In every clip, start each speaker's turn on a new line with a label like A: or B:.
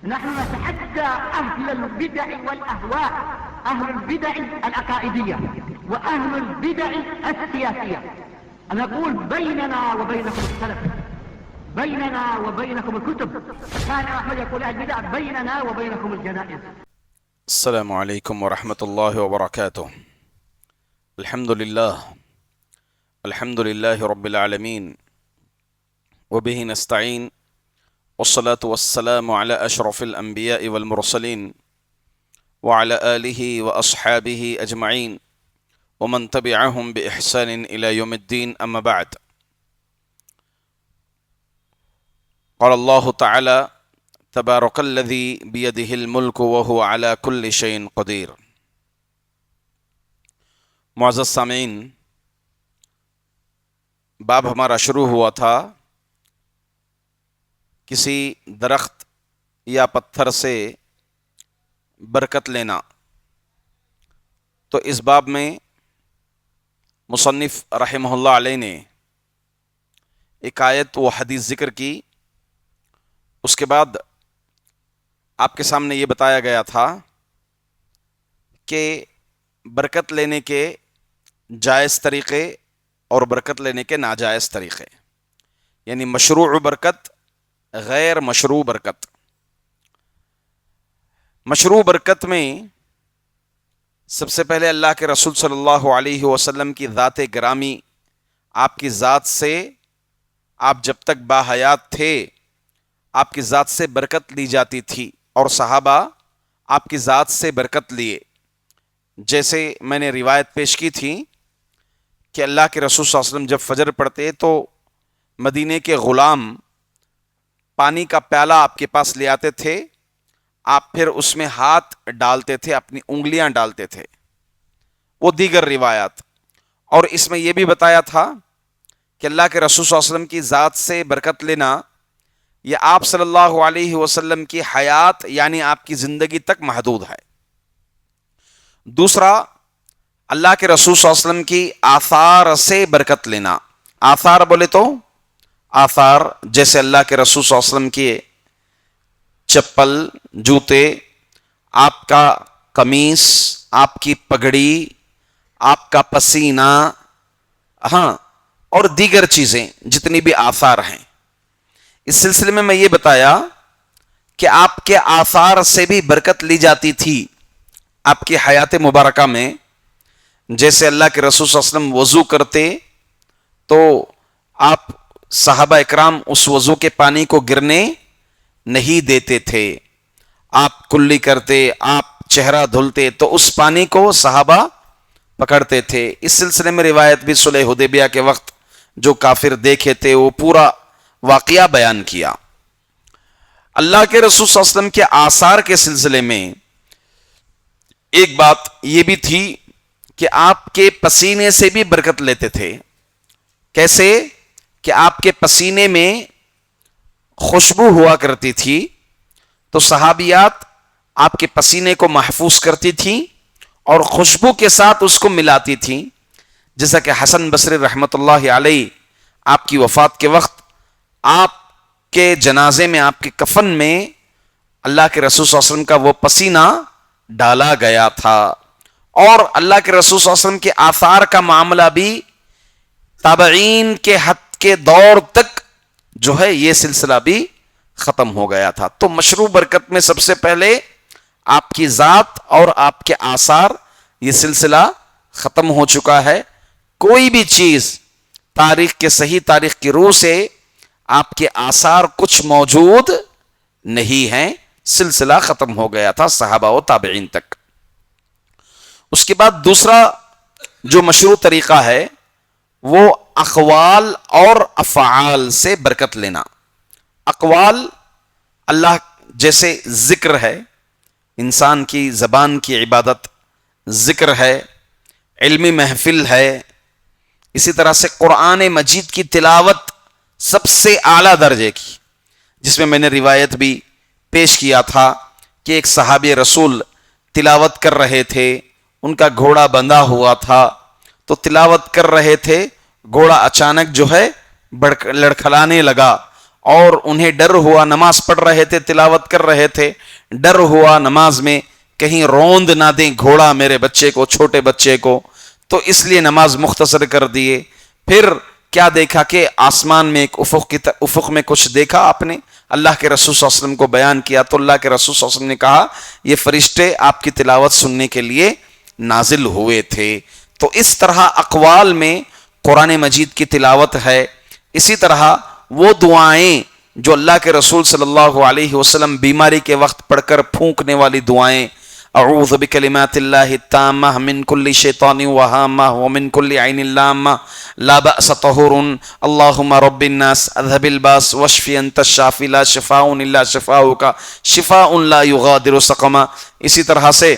A: نحن نتحدى أهل البدع والأهواء، أهل البدع العقائدية وأهل البدع السياسية، أن نقول بيننا وبينكم السلف، بيننا وبينكم الكتب. كان أحمد يقول أهل البدع بيننا وبينكم الجنائز.
B: السلام عليكم ورحمة الله وبركاته. الحمد لله رب العالمين وبه نستعين، والصلاة والسلام على أشرف الأنبياء والمرسلين وعلى آله وأصحابه أجمعين ومن تبعهم بإحسان إلى يوم الدين، أما بعد. قال الله تعالى: تبارك الذي بيده الملك وهو على كل شيء قدير. معزز سامعین، باب ہمارا شروع ہوا تھا کسی درخت یا پتھر سے برکت لینا. تو اس باب میں مصنف رحمہ اللہ علیہ نے ایک آیت و حدیث ذکر کی. اس کے بعد آپ کے سامنے یہ بتایا گیا تھا کہ برکت لینے کے جائز طریقے اور برکت لینے کے ناجائز طریقے، یعنی مشروع برکت، غیر مشروع برکت. مشروع برکت میں سب سے پہلے اللہ کے رسول صلی اللہ علیہ وسلم کی ذات گرامی، آپ کی ذات سے، آپ جب تک باحیات تھے آپ کی ذات سے برکت لی جاتی تھی، اور صحابہ آپ کی ذات سے برکت لیے. جیسے میں نے روایت پیش کی تھی کہ اللہ کے رسول صلی اللہ علیہ وسلم جب فجر پڑھتے تو مدینے کے غلام پانی کا پیالہ آپ کے پاس لے آتے تھے، آپ پھر اس میں ہاتھ ڈالتے تھے، اپنی انگلیاں ڈالتے تھے. وہ دیگر روایات. اور اس میں یہ بھی بتایا تھا کہ اللہ کے رسول صلی اللہ علیہ وسلم کی ذات سے برکت لینا یہ آپ صلی اللہ علیہ وسلم کی حیات یعنی آپ کی زندگی تک محدود ہے. دوسرا، اللہ کے رسول صلی اللہ علیہ وسلم کی آثار سے برکت لینا. آثار بولے تو آثار جیسے اللہ کے رسول صلی اللہ علیہ وسلم کی چپل، جوتے، آپ کا قمیص، آپ کی پگڑی، آپ کا پسینہ، اور دیگر چیزیں جتنی بھی آثار ہیں. اس سلسلے میں یہ بتایا کہ آپ کے آثار سے بھی برکت لی جاتی تھی آپ کی حیات مبارکہ میں. جیسے اللہ کے رسول صلی اللہ علیہ وسلم وضو کرتے تو آپ صحابہ اکرام اس وضو کے پانی کو گرنے نہیں دیتے تھے. آپ کلی کرتے، آپ چہرہ دھلتے تو اس پانی کو صحابہ پکڑتے تھے. اس سلسلے میں روایت بھی صلح حدیبیہ کے وقت جو کافر دیکھے تھے وہ پورا واقعہ بیان کیا. اللہ کے رسول صلی اللہ علیہ وسلم کے آثار کے سلسلے میں ایک بات یہ بھی تھی کہ آپ کے پسینے سے بھی برکت لیتے تھے. کیسے؟ کہ آپ کے پسینے میں خوشبو ہوا کرتی تھی تو صحابیات آپ کے پسینے کو محفوظ کرتی تھیں اور خوشبو کے ساتھ اس کو ملاتی تھیں. جیسا کہ حسن بصری رحمۃ اللہ علیہ آپ کی وفات کے وقت آپ کے جنازے میں، آپ کے کفن میں اللہ کے رسول صلی اللہ علیہ وسلم کا وہ پسینہ ڈالا گیا تھا. اور اللہ کے رسول صلی اللہ علیہ وسلم کے آثار کا معاملہ بھی تابعین کے حد کے دور تک جو ہے یہ سلسلہ بھی ختم ہو گیا تھا. تو مشروع برکت میں سب سے پہلے آپ کی ذات اور آپ کے آثار، یہ سلسلہ ختم ہو چکا ہے. کوئی بھی چیز تاریخ کے صحیح تاریخ کی روح سے آپ کے آثار کچھ موجود نہیں ہیں. سلسلہ ختم ہو گیا تھا صحابہ و تابعین تک. اس کے بعد دوسرا جو مشروع طریقہ ہے وہ اقوال اور افعال سے برکت لینا. اقوال اللہ جیسے ذکر ہے، انسان کی زبان کی عبادت ذکر ہے، علمی محفل ہے. اسی طرح سے قرآن مجید کی تلاوت سب سے اعلیٰ درجے کی، جس میں نے روایت بھی پیش کیا تھا کہ ایک صحابی رسول تلاوت کر رہے تھے، ان کا گھوڑا بندھا ہوا تھا تو تلاوت کر رہے تھے، گھوڑا اچانک جو ہے لڑکھلانے لگا اور انہیں ڈر ہوا، نماز پڑھ رہے تھے، تلاوت کر رہے تھے، ڈر ہوا نماز میں کہیں روند نہ دیں گھوڑا میرے بچے کو، چھوٹے بچے کو، تو اس لیے نماز مختصر کر دیے۔ پھر کیا دیکھا کہ آسمان میں ایک افق میں کچھ دیکھا آپ نے، اللہ کے رسول صلی اللہ علیہ وسلم کو بیان کیا، تو اللہ کے رسول صلی اللہ علیہ وسلم نے کہا یہ فرشتے آپ کی تلاوت سننے کے لیے نازل ہوئے تھے۔ تو اس طرح اقوال میں قرآن مجید کی تلاوت ہے۔ اسی طرح وہ دعائیں جو اللہ کے رسول صلی اللہ علیہ وسلم بیماری کے وقت پڑھ کر پھونکنے والی دعائیں، اعوذ بکلمات اللہ التامہ من کل شیطان وہامہ ومن کل عین لامہ لا بأس طہور اللہم رب الناس اذهب الباس واشفی انت الشافی لا شفاء الا شفاؤک شفاء لا یغادر سقما۔ اسی طرح سے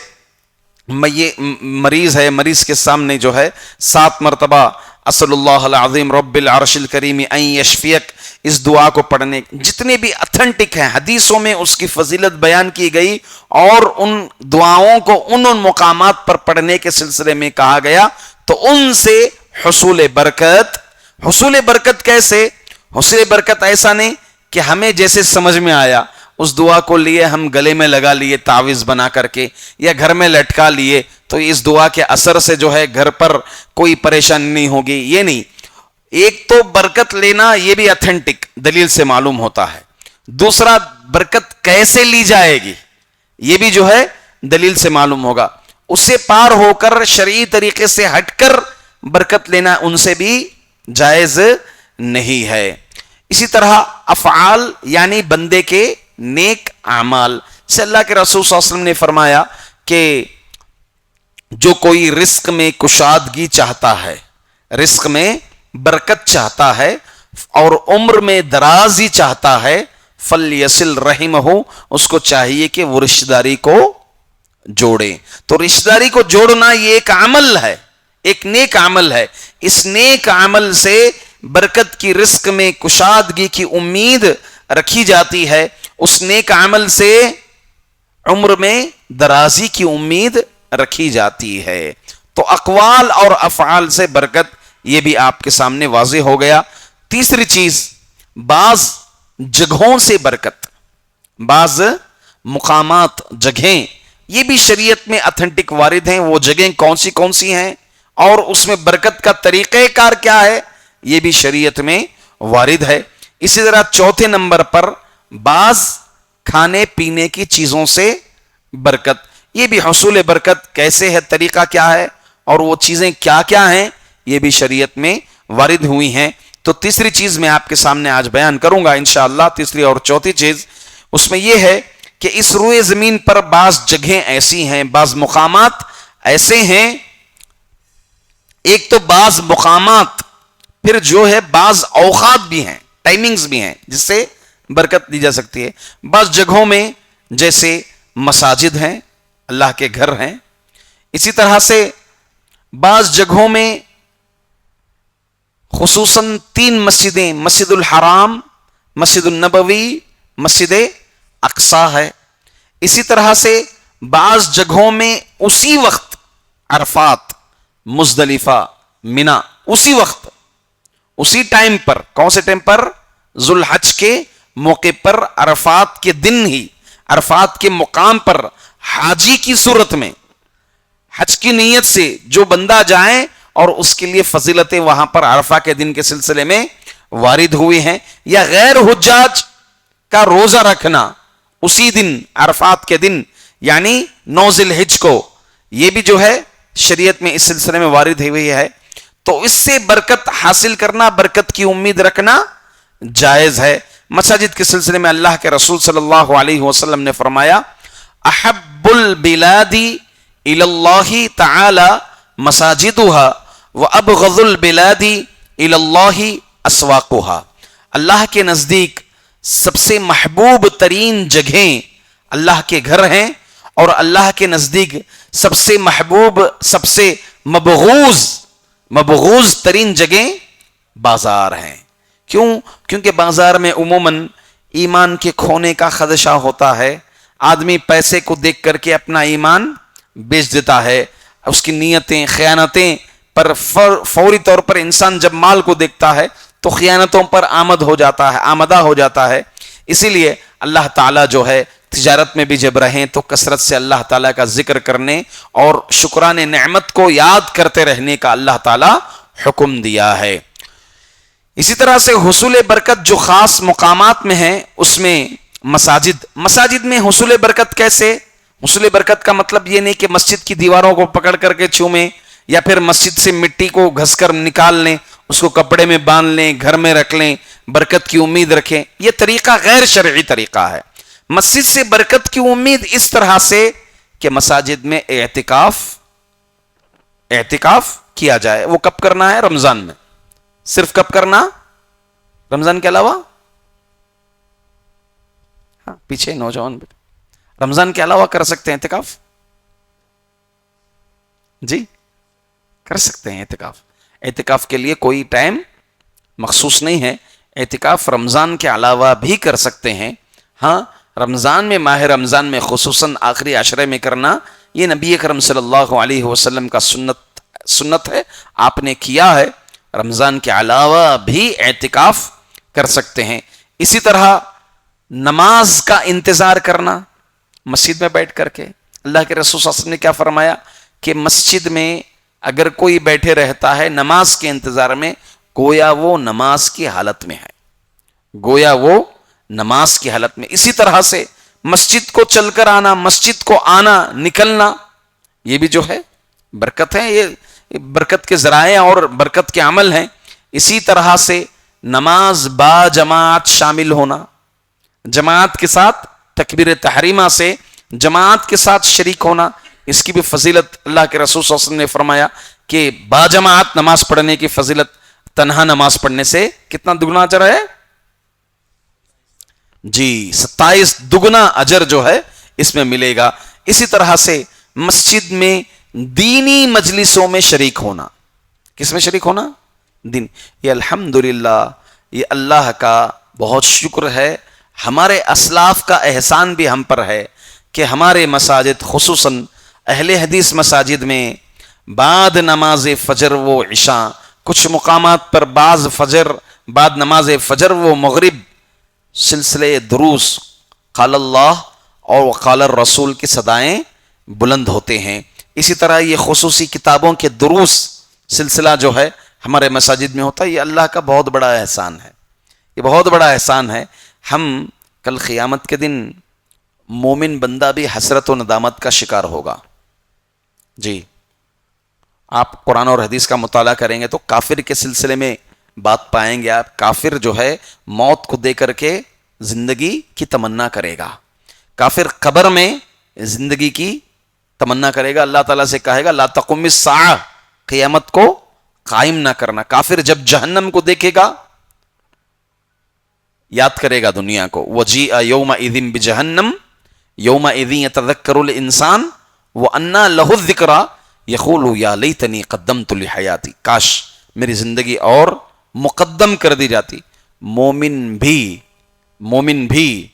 B: مریض ہے، مریض کے سامنے جو ہے 7 مرتبہ اسأل اللہ العظیم رب العرش الکریم ان یشفیک، اس دعا کو پڑھنے جتنے بھی اتھنٹک ہیں حدیثوں میں اس کی فضیلت بیان کی گئی، اور ان دعاؤں کو ان مقامات پر پڑھنے کے سلسلے میں کہا گیا، تو ان سے حصول برکت کیسے؟ حصول برکت ایسا نہیں کہ ہمیں جیسے سمجھ میں آیا اس دعا کو لیے ہم گلے میں لگا لیے تعویذ بنا کر کے، یا گھر میں لٹکا لیے تو اس دعا کے اثر سے جو ہے گھر پر کوئی پریشانی نہیں ہوگی، یہ نہیں۔ ایک تو برکت لینا یہ بھی اتھینٹک دلیل سے معلوم ہوتا ہے، دوسرا برکت کیسے لی جائے گی یہ بھی جو ہے دلیل سے معلوم ہوگا، اس سے پار ہو کر شرعی طریقے سے ہٹ کر برکت لینا ان سے بھی جائز نہیں ہے۔ اسی طرح افعال یعنی بندے کے نیک اعمال سے اللہ کے رسول صلی اللہ علیہ وسلم نے فرمایا کہ جو کوئی رزق میں کشادگی چاہتا ہے، رزق میں برکت چاہتا ہے اور عمر میں درازی چاہتا ہے، فلیصل رحمہ، اس کو چاہیے کہ وہ رشتہ داری کو جوڑے۔ تو رشتہ داری کو جوڑنا یہ ایک عمل ہے، ایک نیک عمل ہے، اس نیک عمل سے برکت کی رزق میں کشادگی کی امید رکھی جاتی ہے، اس نیک عمل سے عمر میں درازی کی امید رکھی جاتی ہے۔ تو اقوال اور افعال سے برکت یہ بھی آپ کے سامنے واضح ہو گیا۔ تیسری چیز، بعض جگہوں سے برکت، بعض مقامات، جگہیں، یہ بھی شریعت میں اتھینٹک وارد ہیں۔ وہ جگہیں کون سی ہیں اور اس میں برکت کا طریقہ کار کیا ہے، یہ بھی شریعت میں وارد ہے۔ اسی طرح چوتھے نمبر پر بعض کھانے پینے کی چیزوں سے برکت، یہ بھی حصول برکت کیسے ہے، طریقہ کیا ہے، اور وہ چیزیں کیا کیا ہیں، یہ بھی شریعت میں وارد ہوئی ہیں۔ تو تیسری چیز میں آپ کے سامنے آج بیان کروں گا انشاءاللہ، تیسری اور چوتھی چیز اس میں یہ ہے کہ اس روئے زمین پر بعض جگہیں ایسی ہیں، بعض مقامات ایسے ہیں، ایک تو بعض مقامات، پھر جو ہے بعض اوقات بھی ہیں، ٹائمنگز بھی ہیں جس سے برکت دی جا سکتی ہے۔ بعض جگہوں میں جیسے مساجد ہیں، اللہ کے گھر ہیں، اسی طرح سے بعض جگہوں میں خصوصاً 3 مسجدیں، مسجد الحرام، مسجد النبوی، مسجد اقصی ہے۔ اسی طرح سے بعض جگہوں میں اسی وقت عرفات، مزدلفہ، منا، اسی وقت، اسی ٹائم پر، کون سے ٹائم پر؟ ذوالحج کے موقع پر، عرفات کے دن ہی، عرفات کے مقام پر حاجی کی صورت میں حج کی نیت سے جو بندہ جائیں، اور اس کے لیے فضیلتیں وہاں پر عرفہ کے دن کے سلسلے میں وارد ہوئی ہیں، یا غیر حجاج کا روزہ رکھنا اسی دن، عرفات کے دن یعنی 9 ذی الحجہ کو، یہ بھی جو ہے شریعت میں اس سلسلے میں وارد ہوئی ہے۔ تو اس سے برکت حاصل کرنا، برکت کی امید رکھنا جائز ہے۔ مساجد کے سلسلے میں اللہ کے رسول صلی اللہ علیہ وسلم نے فرمایا، احب البلاد الی اللہ تعالی مساجدها وابغض البلاد الی اللہ اسواقها، اللہ کے نزدیک سب سے محبوب ترین جگہیں اللہ کے گھر ہیں، اور اللہ کے نزدیک سب سے محبوب، سب سے مبغوض ترین جگہیں بازار ہیں۔ کیوں؟ کیونکہ بازار میں عموماً ایمان کے کھونے کا خدشہ ہوتا ہے، آدمی پیسے کو دیکھ کر کے اپنا ایمان بیچ دیتا ہے، اس کی نیتیں، خیانتیں پر فوری طور پر انسان جب مال کو دیکھتا ہے تو خیانتوں پر آمدہ ہو جاتا ہے. اسی لیے اللہ تعالیٰ جو ہے تجارت میں بھی جب رہیں تو کثرت سے اللہ تعالیٰ کا ذکر کرنے اور شکران نعمت کو یاد کرتے رہنے کا اللہ تعالیٰ حکم دیا ہے. اسی طرح سے حصول برکت جو خاص مقامات میں ہیں اس میں مساجد میں حصول برکت کیسے؟ حصول برکت کا مطلب یہ نہیں کہ مسجد کی دیواروں کو پکڑ کر کے چھومیں یا پھر مسجد سے مٹی کو گھس کر نکال لیں، اس کو کپڑے میں باندھ لیں، گھر میں رکھ لیں، برکت کی امید رکھیں. یہ طریقہ غیر شرعی طریقہ ہے. مسجد سے برکت کی امید اس طرح سے کہ مساجد میں اعتکاف کیا جائے. وہ کب کرنا ہے؟ رمضان میں. صرف کب کرنا؟ رمضان کے علاوہ؟ ہاں پیچھے نوجوان رمضان کے علاوہ کر سکتے ہیں اعتکاف؟ جی کر سکتے ہیں اعتکاف. اعتکاف کے لیے کوئی ٹائم مخصوص نہیں ہے. اعتکاف رمضان کے علاوہ بھی کر سکتے ہیں. ہاں رمضان میں، ماہ رمضان میں خصوصاً آخری عشرے میں کرنا یہ نبی اکرم صلی اللہ علیہ وسلم کا سنت ہے. آپ نے کیا ہے. رمضان کے علاوہ بھی اعتکاف کر سکتے ہیں. اسی طرح نماز کا انتظار کرنا مسجد میں بیٹھ کر کے. اللہ کے رسول صلی اللہ علیہ وسلم نے کیا فرمایا کہ مسجد میں اگر کوئی بیٹھے رہتا ہے نماز کے انتظار میں، گویا وہ نماز کی حالت میں ہے. گویا وہ نماز کی حالت میں. اسی طرح سے مسجد کو چل کر آنا، مسجد کو آنا نکلنا، یہ بھی جو ہے برکت ہے. یہ برکت کے ذرائع اور برکت کے عمل ہیں. اسی طرح سے نماز با جماعت شامل ہونا، جماعت کے ساتھ تکبیر تحریمہ سے جماعت کے ساتھ شریک ہونا، اس کی بھی فضیلت اللہ کے رسول صلی اللہ علیہ وسلم نے فرمایا کہ با جماعت نماز پڑھنے کی فضیلت تنہا نماز پڑھنے سے کتنا دگنا اجر ہے؟ جی 27 دگنا اجر جو ہے اس میں ملے گا. اسی طرح سے مسجد میں دینی مجلسوں میں شریک ہونا. کس میں شریک ہونا؟ دین. یہ الحمدللہ یہ اللہ کا بہت شکر ہے، ہمارے اسلاف کا احسان بھی ہم پر ہے کہ ہمارے مساجد خصوصاً اہل حدیث مساجد میں بعد نماز فجر و عشاء، کچھ مقامات پر بعد نماز فجر و مغرب سلسلے دروس قال اللہ اور قال الرسول کی صدائیں بلند ہوتے ہیں. اسی طرح یہ خصوصی کتابوں کے دروس سلسلہ جو ہے ہمارے مساجد میں ہوتا ہے. یہ اللہ کا بہت بڑا احسان ہے. یہ بہت بڑا احسان ہے. ہم کل قیامت کے دن مومن بندہ بھی حسرت و ندامت کا شکار ہوگا. جی آپ قرآن اور حدیث کا مطالعہ کریں گے تو کافر کے سلسلے میں بات پائیں گے. آپ کافر جو ہے موت کو دے کر کے زندگی کی تمنا کرے گا. کافر قبر میں زندگی کی تمنا کرے گا. اللہ تعالیٰ سے کہے گا لا تقم الساعہ، قیامت کو قائم نہ کرنا. کافر جب جہنم کو دیکھے گا یاد کرے گا دنیا کو. وجیء یومئذ بجہنم یومئذ یتذکر الانسان وانى له الذکریٰ یقول یا لیتنی قدمت لحیاتی، کاش میری زندگی اور مقدم کر دی جاتی. مومن بھی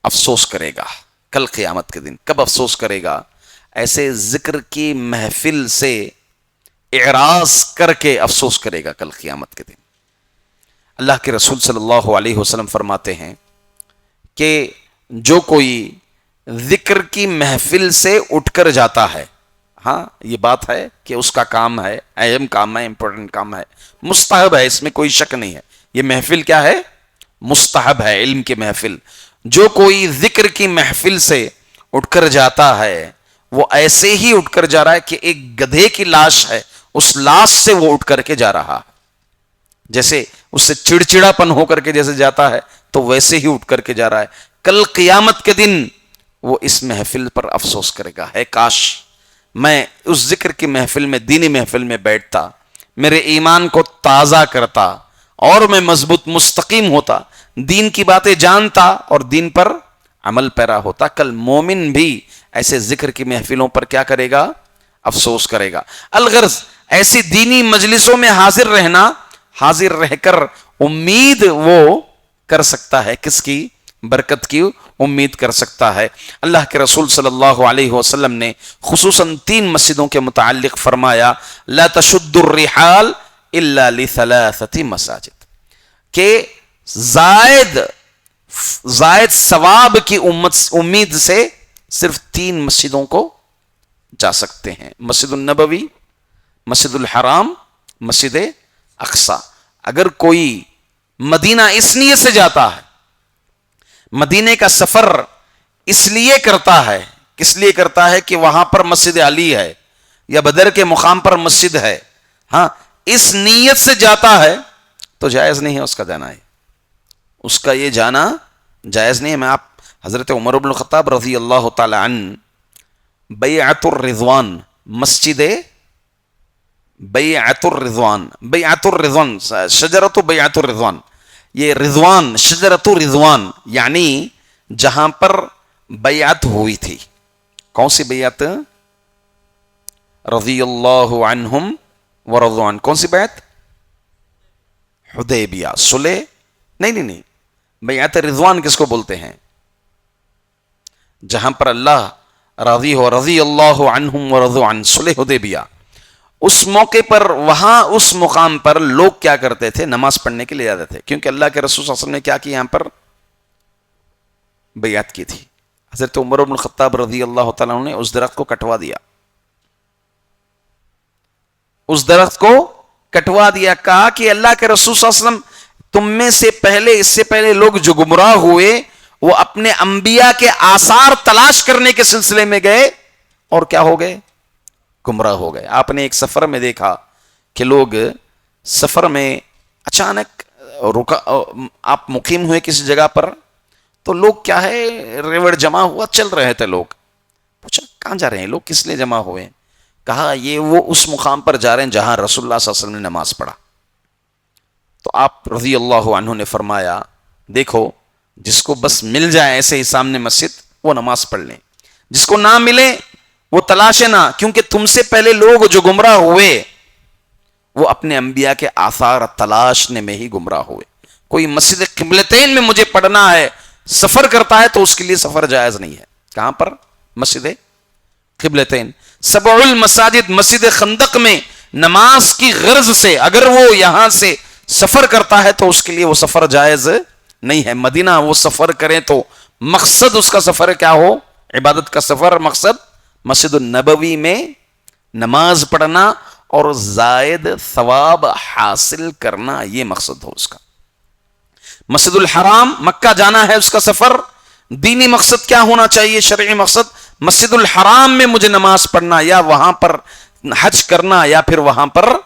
B: افسوس کرے گا کل قیامت کے دن. کب افسوس کرے گا؟ ایسے ذکر کی محفل سے اعراض کر کے افسوس کرے گا کل قیامت کے دن. اللہ کے رسول صلی اللہ علیہ وسلم فرماتے ہیں کہ جو کوئی ذکر کی محفل سے اٹھ کر جاتا ہے، ہاں یہ بات ہے کہ اس کا کام ہے، اہم کام ہے، امپورٹنٹ کام ہے، مستحب ہے، اس میں کوئی شک نہیں ہے. یہ محفل کیا ہے؟ مستحب ہے، علم کی محفل. جو کوئی ذکر کی محفل سے اٹھ کر جاتا ہے وہ ایسے ہی اٹھ کر جا رہا ہے کہ ایک گدھے کی لاش ہے، اس لاش سے وہ اٹھ کر کے جا رہا ہے. جیسے اس سے چڑچڑا پن ہو کر کے جیسے جاتا ہے تو ویسے ہی اٹھ کر کے جا رہا ہے. کل قیامت کے دن وہ اس محفل پر افسوس کرے گا، ہے کاش میں اس ذکر کی محفل میں، دینی محفل میں بیٹھتا، میرے ایمان کو تازہ کرتا اور میں مضبوط مستقیم ہوتا، دین کی باتیں جانتا اور دین پر عمل پیرا ہوتا. کل مومن بھی ایسے ذکر کی محفلوں پر کیا کرے گا؟ افسوس کرے گا. الغرض ایسی دینی مجلسوں میں حاضر رہنا، حاضر رہ کر امید وہ کر سکتا ہے، کس کی؟ برکت کی امید کر سکتا ہے. اللہ کے رسول صلی اللہ علیہ وسلم نے خصوصاً 3 مسجدوں کے متعلق فرمایا لا تشد الرحال الا لثلاثه مساجد. کہ زائد ثواب کی امید سے صرف 3 مسجدوں کو جا سکتے ہیں، مسجد النبوی، مسجد الحرام، مسجد اقصی۔ اگر کوئی مدینہ اس نیت سے جاتا ہے، مدینے کا سفر اس لیے کرتا ہے، کس لیے کرتا ہے کہ وہاں پر مسجد علی ہے یا بدر کے مقام پر مسجد ہے، ہاں اس نیت سے جاتا ہے تو جائز نہیں ہے اس کا جانا ہے، اس کا یہ جانا جائز نہیں ہے۔ میں آپ حضرت عمر بن الخطاب رضی اللہ تعالی عنہ بیعت الرضوان، مسجد بیعت الرضوان، شجرۃ بیعت الرضوان، یہ رضوان، شجرۃ رضوان یعنی جہاں پر بیعت ہوئی تھی، کون سی بیعت؟ رضی اللہ عنہم ورضوا عنہ، کون سی بیعت؟ حدیبیہ، صلح نہیں، بیعت رضوان کس کو بولتے ہیں؟ جہاں پر اللہ راضی ہو، رضی اللہ عنہم ورضوا عنہ، صلح حدیبیہ۔ اس موقع پر وہاں اس مقام پر لوگ کیا کرتے تھے؟ نماز پڑھنے کے لیے جاتے تھے، کیونکہ اللہ کے رسول صلی اللہ علیہ وسلم نے کیا یہاں پر بیعت کی تھی۔ حضرت عمر بن الخطاب رضی اللہ تعالیٰ عنہ نے اس درخت کو کٹوا دیا، اس درخت کو کٹوا دیا، کہا کہ اللہ کے رسول صلی اللہ علیہ وسلم تم میں سے پہلے، اس سے پہلے لوگ جو گمراہ ہوئے وہ اپنے انبیاء کے آثار تلاش کرنے کے سلسلے میں گئے اور کیا ہو گئے؟ گمراہ ہو گئے۔ آپ نے ایک سفر میں دیکھا کہ لوگ سفر میں اچانک رکا، آپ مقیم ہوئے کسی جگہ پر تو لوگ کیا ہے ریوڑ جمع ہوا، چل رہے تھے لوگ، پوچھا کہاں جا رہے ہیں لوگ، کس لیے جمع ہوئے؟ کہا یہ وہ اس مقام پر جا رہے ہیں جہاں رسول اللہ صلی اللہ علیہ وسلم نے نماز پڑھا۔ تو آپ رضی اللہ عنہ نے فرمایا دیکھو جس کو بس مل جائے ایسے ہی سامنے مسجد وہ نماز پڑھ لیں، جس کو نہ ملے وہ تلاشے نہ، کیونکہ تم سے پہلے لوگ جو گمراہ ہوئے وہ اپنے انبیاء کے آثار تلاشنے میں ہی گمراہ ہوئے۔ کوئی مسجد قبلتین میں مجھے پڑھنا ہے، سفر کرتا ہے تو اس کے لیے سفر جائز نہیں ہے۔ کہاں پر؟ مسجد قبلتین۔ سبع المساجد، مسجد خندق میں نماز کی غرض سے اگر وہ یہاں سے سفر کرتا ہے تو اس کے لیے وہ سفر جائز نہیں ہے۔ مدینہ وہ سفر کریں تو مقصد اس کا سفر کیا ہو؟ عبادت کا سفر، مقصد مسجد النبوی میں نماز پڑھنا اور زائد ثواب حاصل کرنا، یہ مقصد ہو اس کا۔ مسجد الحرام، مکہ جانا ہے اس کا سفر، دینی مقصد کیا ہونا چاہیے؟ شرعی مقصد مسجد الحرام میں مجھے نماز پڑھنا یا وہاں پر حج کرنا یا پھر وہاں پر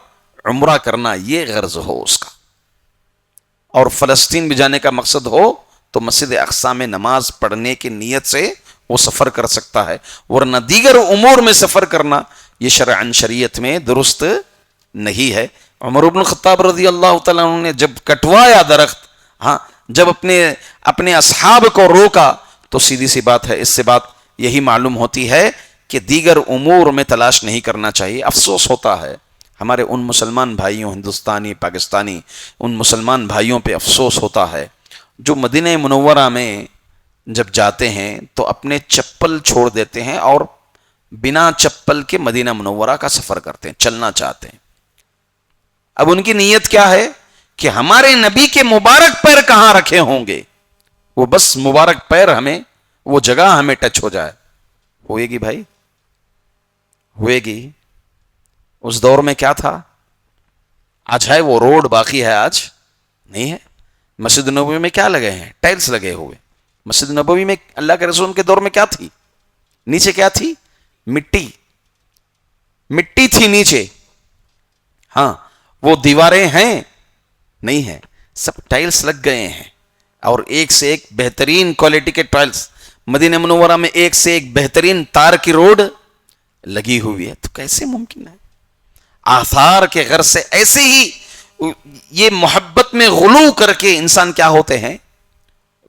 B: عمرہ کرنا، یہ غرض ہو اس کا۔ اور فلسطین بھی جانے کا مقصد ہو تو مسجد اقصی میں نماز پڑھنے کی نیت سے وہ سفر کر سکتا ہے، ورنہ دیگر امور میں سفر کرنا یہ شرعاً شریعت میں درست نہیں ہے۔ عمر بن الخطاب رضی اللہ تعالیٰ عنہ نے جب کٹوایا درخت، ہاں جب اپنے اصحاب کو روکا تو سیدھی سی بات ہے، اس سے بات یہی معلوم ہوتی ہے کہ دیگر امور میں تلاش نہیں کرنا چاہیے۔ افسوس ہوتا ہے ہمارے ان مسلمان بھائیوں، ہندوستانی پاکستانی ان مسلمان بھائیوں پہ افسوس ہوتا ہے جو مدینہ منورہ میں جب جاتے ہیں تو اپنے چپل چھوڑ دیتے ہیں اور بنا چپل کے مدینہ منورہ کا سفر کرتے ہیں، چلنا چاہتے ہیں۔ اب ان کی نیت کیا ہے کہ ہمارے نبی کے مبارک پیر کہاں رکھے ہوں گے، وہ بس مبارک پیر ہمیں، وہ جگہ ہمیں ٹچ ہو جائے۔ ہوئے گی بھائی، ہوئے گی؟ اس دور میں کیا تھا؟ آج ہے وہ روڈ، باقی ہے آج نہیں ہے۔ مسجد نبوی میں کیا لگے ہیں؟ ٹائلز لگے ہوئے۔ مسجد نبوی میں اللہ کے رسول کے دور میں کیا تھی؟ نیچے کیا تھی؟ مٹی تھی نیچے، ہاں وہ دیواریں ہیں نہیں ہیں، سب ٹائلز لگ گئے ہیں، اور ایک سے ایک بہترین کوالٹی کے ٹائلز۔ مدینہ منورہ میں ایک سے ایک بہترین تار کی روڈ لگی ہوئی ہے، تو کیسے ممکن ہے؟ آثار کے غرض سے ایسے ہی یہ محبت میں غلو کر کے انسان کیا ہوتے ہیں؟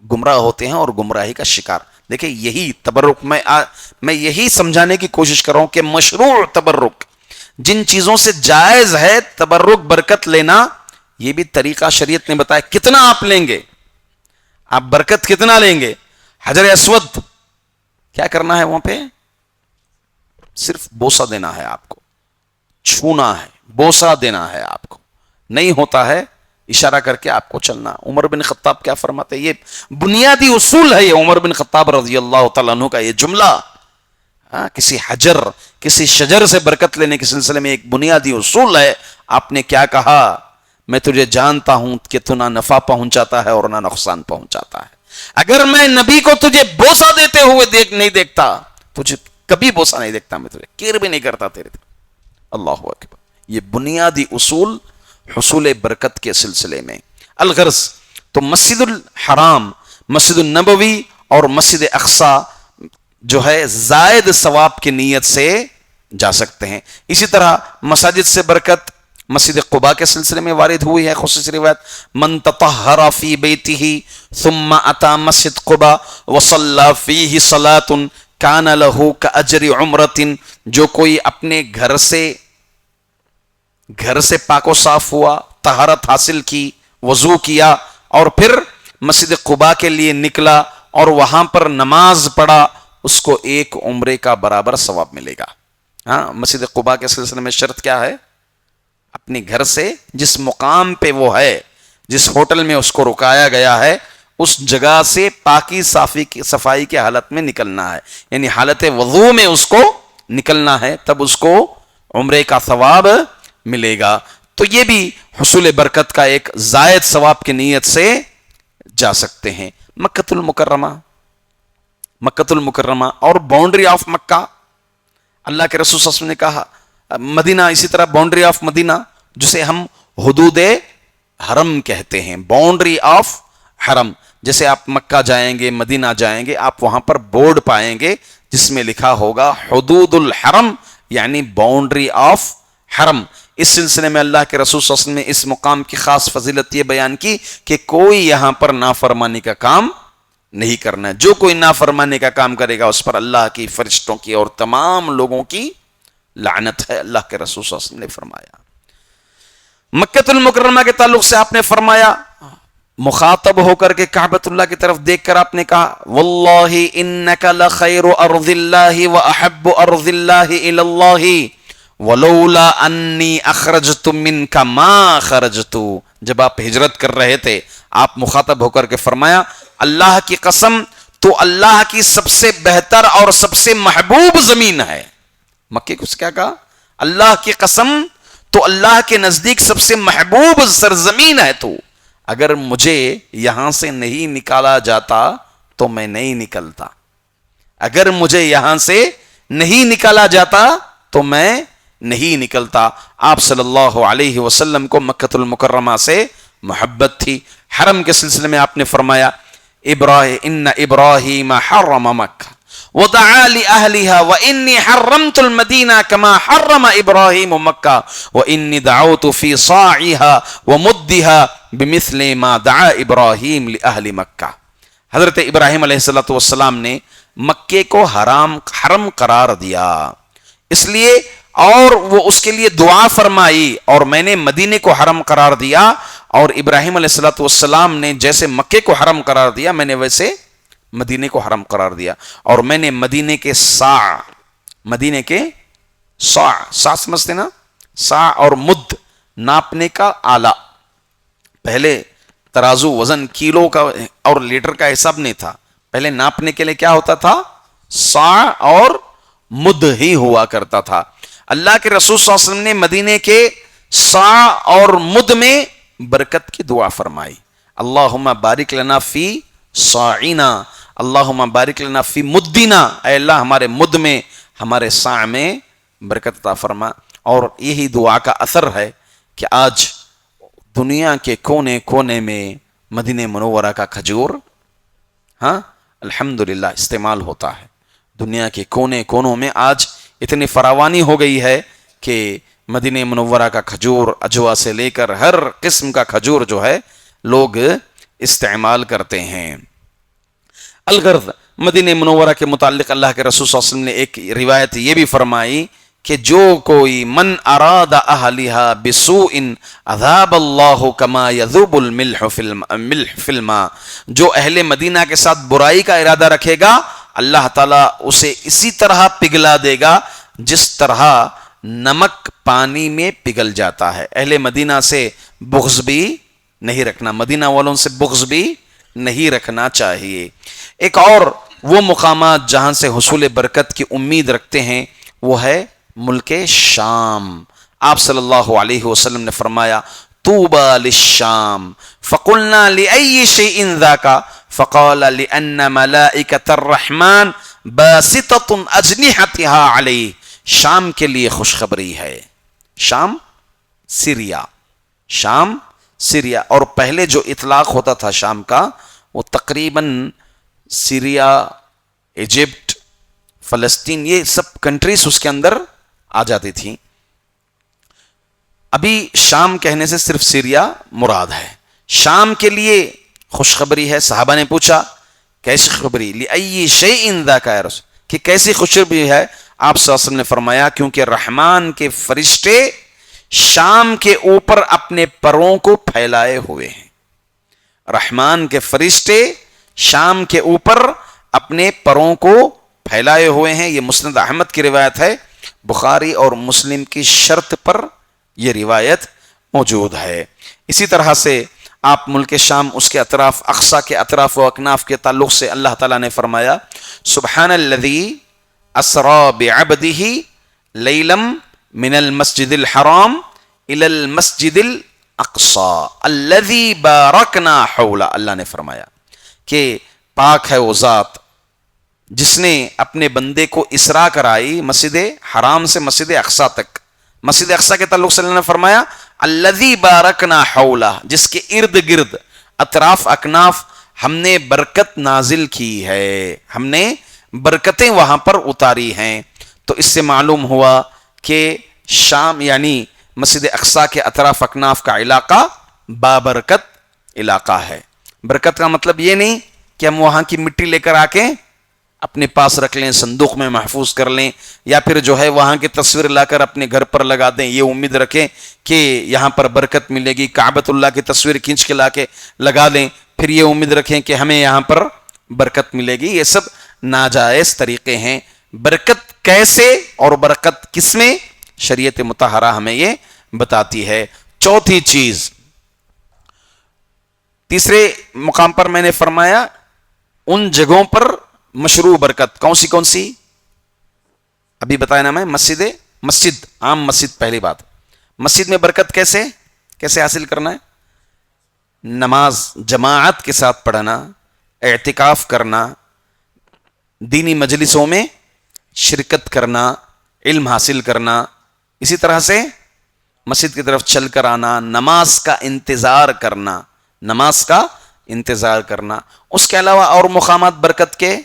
B: گمراہ ہوتے ہیں اور گمراہی کا شکار۔ دیکھیں یہی تبرک میں یہی سمجھانے کی کوشش کر رہا ہوں کہ مشروع تبرک، جن چیزوں سے جائز ہے تبرک برکت لینا، یہ بھی طریقہ شریعت نے بتایا۔ کتنا آپ لیں گے؟ آپ برکت کتنا لیں گے؟ حجر اسود کیا کرنا ہے وہاں پہ؟ صرف بوسہ دینا ہے آپ کو، چھونا ہے، بوسہ دینا ہے آپ کو۔ نہیں ہوتا ہے اشارہ کر کے آپ کو چلنا. عمر بن خطاب کیا فرماتے ہیں؟ یہ بنیادی اصول ہے. یہ عمر بن خطاب رضی اللہ تعالیٰ عنہ کا یہ جملہ کسی حجر کسی شجر سے برکت لینے کے سلسلے میں ایک بنیادی اصول ہے. آپ نے کیا کہا؟ میں تجھے جانتا ہوں کہ تو نہ نفع پہنچاتا ہے اور نہ نقصان پہنچاتا ہے. اگر میں نبی کو تجھے بوسہ دیتے ہوئے نہیں دیکھتا، تجھے کبھی بوسہ نہیں دیکھتا، میں تجھے کیر بھی نہیں کرتا تیرے. اللہ اکبر. یہ بنیادی اصول حصول برکت کے سلسلے میں. الغرض تو مسجد الحرام، مسجد النبوی اور مسجد اقصی جو ہے زائد ثواب کی نیت سے جا سکتے ہیں. اسی طرح مساجد سے برکت مسجد قباء کے سلسلے میں وارد ہوئی ہے خصوصی روایت، من تطہر فی بیتہ ثم اتی مسجد قباء وصلی فیہ صلاۃ کان لہ کاجر عمرۃ. جو کوئی اپنے گھر سے پاک و صاف ہوا، طہارت حاصل کی، وضو کیا اور پھر مسجد قباء کے لیے نکلا اور وہاں پر نماز پڑھا، اس کو ایک عمرے کا برابر ثواب ملے گا. ہاں، مسجد قباء کے سلسلے میں شرط کیا ہے؟ اپنے گھر سے جس مقام پہ وہ ہے، جس ہوٹل میں اس کو رکایا گیا ہے، اس جگہ سے پاکی صفائی کی حالت میں نکلنا ہے، یعنی حالت وضو میں اس کو نکلنا ہے، تب اس کو عمرے کا ثواب ملے گا. تو یہ بھی حصول برکت کا ایک زائد ثواب کی نیت سے جا سکتے ہیں. مکۃ المکرمہ اور باؤنڈری آف مکہ، اللہ کے رسول صلی اللہ علیہ وسلم نے کہا. مدینہ اسی طرح باؤنڈری آف مدینہ جسے ہم حدود حرم کہتے ہیں، باؤنڈری آف حرم. جیسے آپ مکہ جائیں گے، مدینہ جائیں گے، آپ وہاں پر بورڈ پائیں گے جس میں لکھا ہوگا حدود الحرم، یعنی باؤنڈری آف حرم. اس سلسلے میں اللہ کے رسول صلی اللہ علیہ وسلم نے اس مقام کی خاص فضیلت یہ بیان کی کہ کوئی یہاں پر نافرمانی کا کام نہیں کرنا ہے. جو کوئی نافرمانی کا کام کرے گا اس پر اللہ کی، فرشتوں کی اور تمام لوگوں کی لعنت ہے، اللہ کے رسول صلی اللہ علیہ وسلم نے فرمایا. مکۃ المکرمہ کے تعلق سے آپ نے فرمایا، مخاطب ہو کر کے کعبۃ اللہ کی طرف دیکھ کر آپ نے کہا، واللہ انک لخیر ارض اللہ واحب ارض اللہ الی اللہ ولولا انی اخرجت منک ما خرجت. جب آپ ہجرت کر رہے تھے، آپ مخاطب ہو کر کے فرمایا، اللہ کی قسم تو اللہ کی سب سے بہتر اور سب سے محبوب زمین ہے. مکے کو کیا کہا؟ اللہ کی قسم تو اللہ کے نزدیک سب سے محبوب سرزمین ہے. تو اگر مجھے یہاں سے نہیں نکالا جاتا تو میں نہیں نکلتا. اگر مجھے یہاں سے نہیں نکالا جاتا تو میں نہیں نکلتا. آپ صلی اللہ علیہ وسلم کو مکۃ المکرمہ سے محبت تھی. حرم کے سلسلے میں آپ نے فرمایا، ان ابراہیم حرم مکہ ودعا لأہلها وإنی حرمت المدینہ کما حرم ابراہیم مکہ وإنی دعوت فی صاعها ومدها بمثل ما دعا ابراہیم لأہل مکہ. حضرت ابراہیم علیہ السلام نے مکے کو حرم قرار دیا اس لیے، اور وہ اس کے لیے دعا فرمائی، اور میں نے مدینے کو حرم قرار دیا. اور ابراہیم علیہ السلام نے جیسے مکے کو حرم قرار دیا، میں نے ویسے مدینے کو حرم قرار دیا. اور میں نے مدینے کے سا سمجھتے نا، سا اور مد ناپنے کا آلہ. پہلے ترازو وزن کیلو کا اور لیٹر کا حساب نہیں تھا، پہلے ناپنے کے لیے کیا ہوتا تھا؟ سا اور مد ہی ہوا کرتا تھا. اللہ کے رسول صلی اللہ علیہ وسلم نے مدینے کے سا اور مد میں برکت کی دعا فرمائی. اللہم بارک لنا فی صاعنا، اللہم بارک لنا فی مدنا، اے اللہ ہمارے مد میں، ہمارے سا میں برکت عطا فرما. اور یہی دعا کا اثر ہے کہ آج دنیا کے کونے کونے میں مدینہ منورہ کا کھجور الحمدللہ استعمال ہوتا ہے. دنیا کے کونے کونوں میں آج اتنی فراوانی ہو گئی ہے کہ مدینہ منورہ کا کھجور، اجوا سے لے کر ہر قسم کا کھجور جو ہے لوگ استعمال کرتے ہیں. الغرض مدینہ منورہ کے متعلق اللہ کے رسول صلی اللہ علیہ وسلم نے ایک روایت یہ بھی فرمائی کہ جو کوئی من اراد اہلہا بسوء عذاب اللہ کما یذوب الملح فی الماء، جو اہل مدینہ کے ساتھ برائی کا ارادہ رکھے گا اللہ تعالیٰ اسے اسی طرح پگھلا دے گا جس طرح نمک پانی میں پگھل جاتا ہے. اہل مدینہ سے بغض بھی نہیں رکھنا، مدینہ والوں سے بغض بھی نہیں رکھنا چاہیے۔ ایک اور وہ مقامات جہاں سے حصول برکت کی امید رکھتے ہیں وہ ہے ملک شام۔ آپ صلی اللہ علیہ وسلم نے فرمایا طوبى للشام فقلنا لأي شيء ذاك فقال لأن ملائكة الرحمن باسطة أجنحتها عليه۔ شام کے لیے خوشخبری ہے، شام سیریا، شام سیریا، اور پہلے جو اطلاق ہوتا تھا شام کا وہ تقریباً سیریا، ایجپٹ، فلسطین، یہ سب کنٹریز اس کے اندر آ جاتی تھیں۔ ابھی شام کہنے سے صرف سیریا مراد ہے۔ شام کے لیے خوشخبری ہے۔ صحابہ نے پوچھا کیسی خبری؟ لأي شيء ذاك يا رسول، کہ کیسی خوشخبری ہے؟ آپ صلی اللہ علیہ وسلم نے فرمایا کیونکہ رحمان کے فرشتے شام کے اوپر اپنے پروں کو پھیلائے ہوئے ہیں۔ رحمان کے فرشتے شام کے اوپر اپنے پروں کو پھیلائے ہوئے ہیں۔ یہ مسند احمد کی روایت ہے، بخاری اور مسلم کی شرط پر یہ روایت موجود ہے۔ اسی طرح سے آپ ملک شام، اس کے اطراف، اقصی کے اطراف و اکناف کے تعلق سے اللہ تعالیٰ نے فرمایا سبحان الذی اسری بعبدہ لیلا من المسجد الحرام الی المسجد الاقصی الذی بارکنا حولہ۔ اللہ نے فرمایا کہ پاک ہے وہ ذات جس نے اپنے بندے کو اسراء کرائی مسجد حرام سے مسجد اقصی تک۔ مسجد اقصی کے تعلق سے اللہ نے فرمایا الذی بارکنا حولہ، جس کے ارد گرد اطراف اکناف ہم نے برکت نازل کی ہے، ہم نے برکتیں وہاں پر اتاری ہیں۔ تو اس سے معلوم ہوا کہ شام یعنی مسجد اقصی کے اطراف اکناف کا علاقہ بابرکت علاقہ ہے۔ برکت کا مطلب یہ نہیں کہ ہم وہاں کی مٹی لے کر آ کے اپنے پاس رکھ لیں، صندوق میں محفوظ کر لیں، یا پھر جو ہے وہاں کی تصویر لا کر اپنے گھر پر لگا دیں، یہ امید رکھیں کہ یہاں پر برکت ملے گی۔ کعبۃ اللہ کی تصویر کھینچ کے لا کے لگا دیں، پھر یہ امید رکھیں کہ ہمیں یہاں پر برکت ملے گی۔ یہ سب ناجائز طریقے ہیں۔ برکت کیسے اور برکت کس میں، شریعت مطہرہ ہمیں یہ بتاتی ہے۔ چوتھی چیز، تیسرے مقام پر میں نے فرمایا ان جگہوں پر مشروع برکت کون سی؟ ابھی بتایا نا میں، مسجد، عام مسجد۔ پہلی بات، مسجد میں برکت کیسے حاصل کرنا ہے؟ نماز جماعت کے ساتھ پڑھنا، اعتکاف کرنا، دینی مجلسوں میں شرکت کرنا، علم حاصل کرنا، اسی طرح سے مسجد کی طرف چل کر آنا، نماز کا انتظار کرنا، اس کے علاوہ اور مقامات برکت کے،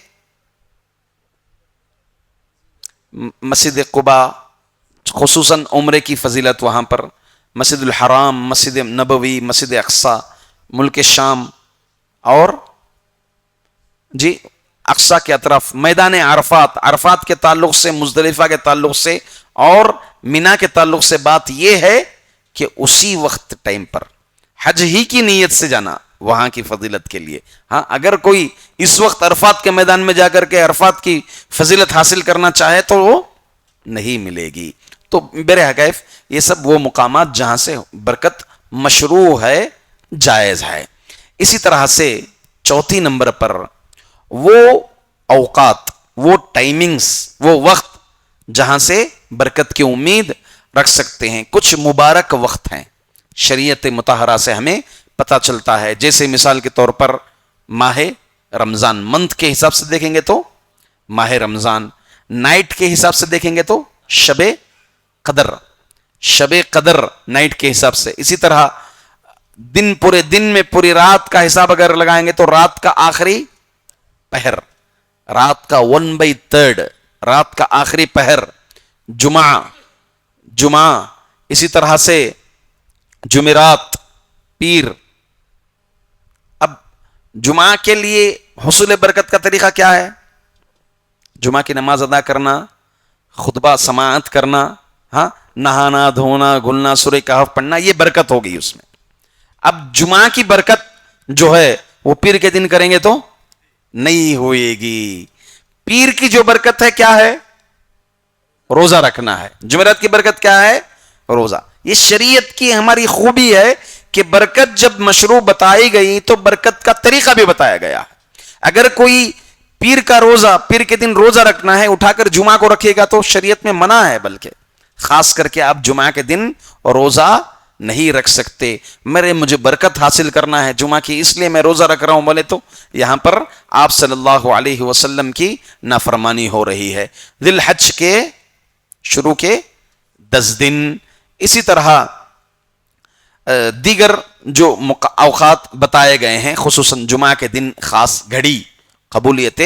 B: مسجد قباء، خصوصاً عمرے کی فضیلت وہاں پر، مسجد الحرام، مسجد نبوی، مسجد اقصی، ملک شام، اور جی اقصی کے اطراف، میدان عرفات کے تعلق سے، مزدلفہ کے تعلق سے اور مینا کے تعلق سے بات یہ ہے کہ اسی وقت ٹائم پر حج ہی کی نیت سے جانا وہاں کی فضیلت کے لیے۔ ہاں، اگر کوئی اس وقت عرفات کے میدان میں جا کر کے عرفات کی فضیلت حاصل کرنا چاہے تو وہ نہیں ملے گی۔ تو برحقیف یہ سب وہ مقامات جہاں سے برکت مشروع ہے، جائز ہے۔ اسی طرح سے چوتھی نمبر پر وہ اوقات، وہ ٹائمنگز، وہ وقت جہاں سے برکت کی امید رکھ سکتے ہیں۔ کچھ مبارک وقت ہیں، شریعت مطہرہ سے ہمیں پتہ چلتا ہے، جیسے مثال کے طور پر ماہ رمضان، منتھ کے حساب سے دیکھیں گے تو ماہ رمضان، نائٹ کے حساب سے دیکھیں گے تو شب قدر نائٹ کے حساب سے، اسی طرح دن، پورے دن میں پوری رات کا حساب اگر لگائیں گے تو رات کا آخری پہر، رات کا 1/3، رات کا آخری پہر، جمعہ، اسی طرح سے جمعرات، پیر۔ اب جمعہ کے لیے حصول برکت کا طریقہ کیا ہے؟ جمعہ کی نماز ادا کرنا، خطبہ سماعت کرنا، ہاں، نہانا دھونا گلنا سورہ کہف پڑھنا، یہ برکت ہوگی اس میں۔ اب جمعہ کی برکت جو ہے وہ پیر کے دن کریں گے تو نہیں ہوئے گی۔ پیر کی جو برکت ہے کیا ہے؟ روزہ رکھنا ہے۔ جمعرات کی برکت کیا ہے؟ روزہ۔ یہ شریعت کی ہماری خوبی ہے کہ برکت جب مشروع بتائی گئی تو برکت کا طریقہ بھی بتایا گیا. اگر کوئی پیر کا روزہ، پیر کے دن روزہ رکھنا ہے، اٹھا کر جمعہ کو رکھے گا تو شریعت میں منع ہے، بلکہ خاص کر کے آپ جمعہ کے دن روزہ نہیں رکھ سکتے. مجھے برکت حاصل کرنا ہے جمعہ کی، اس لیے میں روزہ رکھ رہا ہوں، بولے تو یہاں پر آپ صلی اللہ علیہ وسلم کی نافرمانی ہو رہی ہے. ذی الحج کے شروع کے 10 دن، اسی طرح دیگر جو اوقات بتائے گئے ہیں، خصوصاً جمعہ کے دن خاص گھڑی قبولیت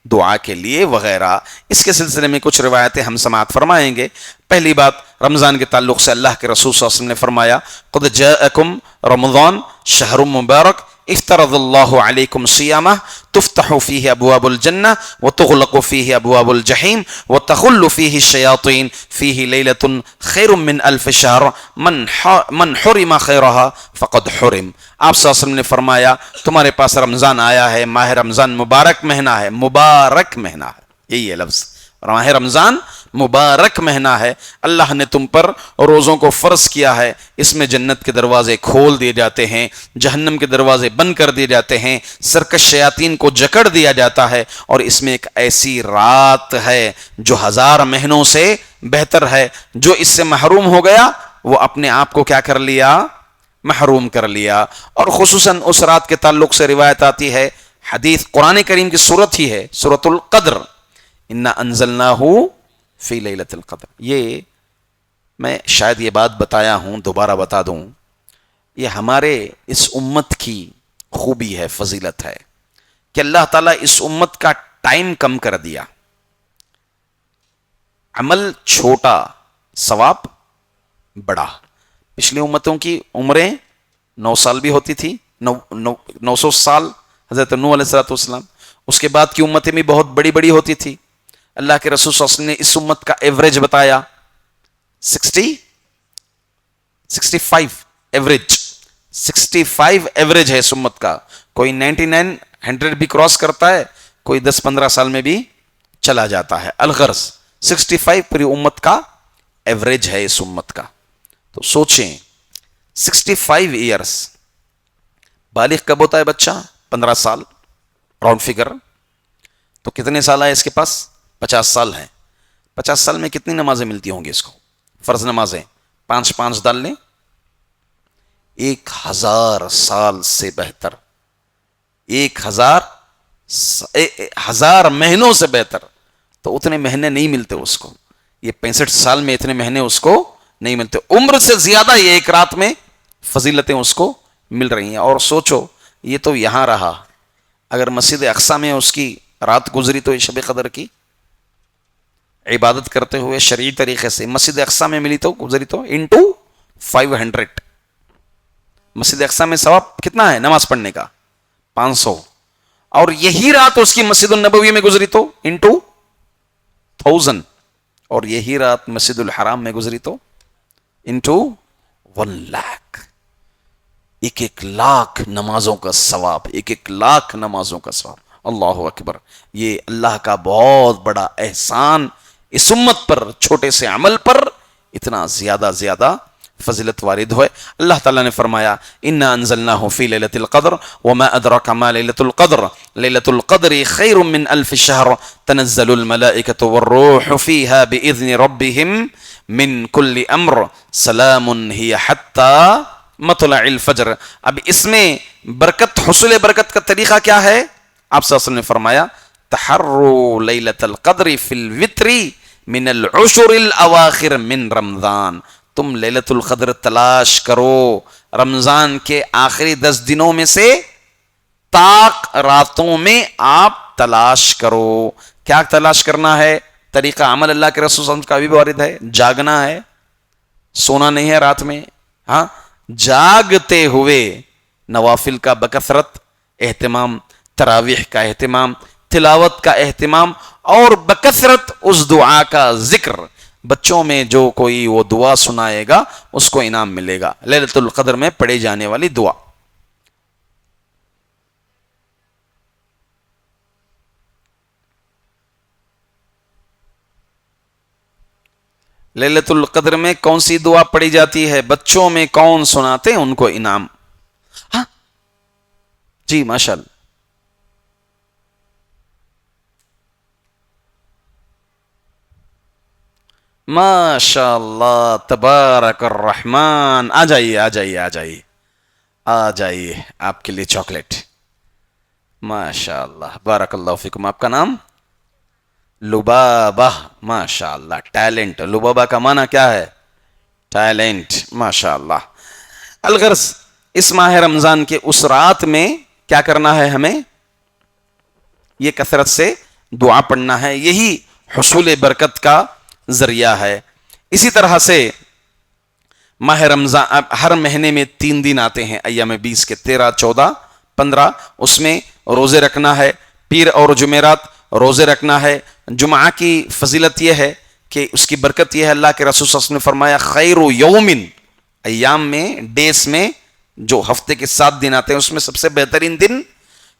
B: دعا کے لیے وغیرہ، اس کے سلسلے میں کچھ روایتیں ہم سماعت فرمائیں گے. پہلی بات رمضان کے تعلق سے اللہ کے رسول صلی اللہ علیہ وسلم نے فرمایا قد جاءکم رمضان شہر مبارک افترض اللہ علیکم صیامہ تفتح فیہ ابواب الجنہ وتغلق فیہ ابواب الجحیم وتخل فیہ الشیاطین فیہ لیلۃ خیر من الف شہر من حرم خیرہا فقد حرم. آپ صلی اللہ علیہ وسلم نے فرمایا تمہارے پاس رمضان آیا ہے، ماہ رمضان مبارک مہینہ ہے، مبارک مہینہ ہے، یہی ہے لفظ، ماہ رمضان مبارک مہینہ ہے، اللہ نے تم پر روزوں کو فرض کیا ہے، اس میں جنت کے دروازے کھول دیے جاتے ہیں، جہنم کے دروازے بند کر دیے جاتے ہیں، سرکش شیاطین کو جکڑ دیا جاتا ہے، اور اس میں ایک ایسی رات ہے جو 1000 مہینوں سے بہتر ہے. جو اس سے محروم ہو گیا وہ اپنے آپ کو کیا کر لیا؟ محروم کر لیا. اور خصوصاً اس رات کے تعلق سے روایت آتی ہے، حدیث قرآن کریم کی سورت ہی ہے، سورۃ القدر، انا انزلناہ فی لیلۃ القدر. یہ میں شاید یہ بات بتایا ہوں، دوبارہ بتا دوں، یہ ہمارے اس امت کی خوبی ہے، فضیلت ہے کہ اللہ تعالیٰ اس امت کا ٹائم کم کر دیا. عمل چھوٹا، ثواب بڑا. پچھلی امتوں کی عمریں 9 سال بھی ہوتی تھی، 900 سال حضرت نوح علیہ السلام. اس کے بعد کی امتیں بھی بہت بڑی بڑی ہوتی تھی. اللہ کے رسول صلی اللہ علیہ وسلم نے اس امت کا ایوریج بتایا 65 ایوریج، 65 ایوریج ہے اس امت کا. کوئی 99 100 بھی کراس کرتا ہے، کوئی 10-15 سال میں بھی چلا جاتا ہے. الغرض 65 پوری امت کا ایوریج ہے اس امت کا. تو سوچیں 65 ایئرس. بالغ کب ہوتا ہے بچہ؟ 15 سال راؤنڈ فگر. تو کتنے سال ہے اس کے پاس؟ 50 سال ہیں. 50 سال میں کتنی نمازیں ملتی ہوں گی اس کو؟ فرض نمازیں 5 ڈال لیں، 1000 سال سے بہتر، 1000 مہینوں سے بہتر. تو اتنے مہینے نہیں ملتے اس کو، یہ 65 سال میں اتنے مہینے اس کو نہیں ملتے. عمر سے زیادہ یہ ایک رات میں فضیلتیں اس کو مل رہی ہیں. اور سوچو یہ تو یہاں رہا، اگر مسجد اقصی میں اس کی رات گزری تو شب قدر کی عبادت کرتے ہوئے شرعی طریقے سے مسجد اقصی میں ملی تو گزری تو انٹو 500. مسجد اقصی میں ثواب کتنا ہے نماز پڑھنے کا؟ 500. اور یہی رات اس کی مسجد النبوی میں گزری تو انٹو 1000. اور یہی رات مسجد الحرام میں گزری تو انٹو 1 لاکھ. 1 لاکھ نمازوں کا ثواب، 1 لاکھ نمازوں کا ثواب. اللہ اکبر. یہ اللہ کا بہت بڑا احسان اس امت پر، چھوٹے سے عمل پر اتنا زیادہ فضیلت وارد ہوئے. اللہ تعالیٰ نے فرمایا انا انزلناہ فی لیلۃ القدر وما ادراک ما لیلۃ القدر لیلۃ القدر خیر من الف شہر تنزل الملائکۃ والروح فیہا باذن ربہم من کل امر سلام ہی حتی مطلع الفجر. اب اس میں برکت، حصول برکت کا طریقہ کیا ہے؟ آپ صلی اللہ علیہ وسلم نے فرمایا تحروا لیلۃ القدر فی الوتر من العشر الاواخر من رمضان. تم لیلۃ القدر تلاش کرو رمضان کے آخری 10 دنوں میں سے، طاق راتوں میں آپ تلاش کرو. کیا تلاش کرنا ہے؟ طریقہ عمل اللہ کے رسول صلی اللہ علیہ وسلم کا بھی وارد ہے، جاگنا ہے، سونا نہیں ہے رات میں. ہاں، جاگتے ہوئے نوافل کا بکثرت اہتمام، تراویح کا اہتمام، تلاوت کا اہتمام، اور بکثرت اس دعا کا ذکر. بچوں میں جو کوئی وہ دعا سنائے گا اس کو انعام ملے گا، لیلۃ القدر میں پڑھی جانے والی دعا. لیلۃ القدر میں کون سی دعا پڑھی جاتی ہے؟ بچوں میں کون سناتے ہیں ان کو انعام جی ماشاء اللہ. ماشاء اللہ تبارک الرحمن. آ جائیے آ جائیے آ جائیے آ جائیے، آپ کے لیے چاکلیٹ. ماشاء اللہ بارک اللہ فیکم. آپ کا نام؟ لبابہ. ماشاء اللہ ٹیلنٹ. لبابہ کا معنی کیا ہے؟ ٹیلنٹ. ماشاء اللہ. الغرض اس ماہ رمضان کے اس رات میں کیا کرنا ہے ہمیں؟ یہ کثرت سے دعا پڑھنا ہے، یہی حصول برکت کا ذریعہ ہے. اسی طرح سے ماہ رمضان ہر مہینے میں 3 دن آتے ہیں، ایام 20 کے 13، 14، 15. اس میں روزے رکھنا ہے. پیر اور جمعرات روزے رکھنا ہے. جمعہ کی فضیلت یہ ہے کہ اس کی برکت یہ ہے، اللہ کے رسول صلی اللہ علیہ وسلم نے فرمایا خیر یومن، ایام میں، ڈیز میں، جو ہفتے کے 7 دن آتے ہیں اس میں سب سے بہترین دن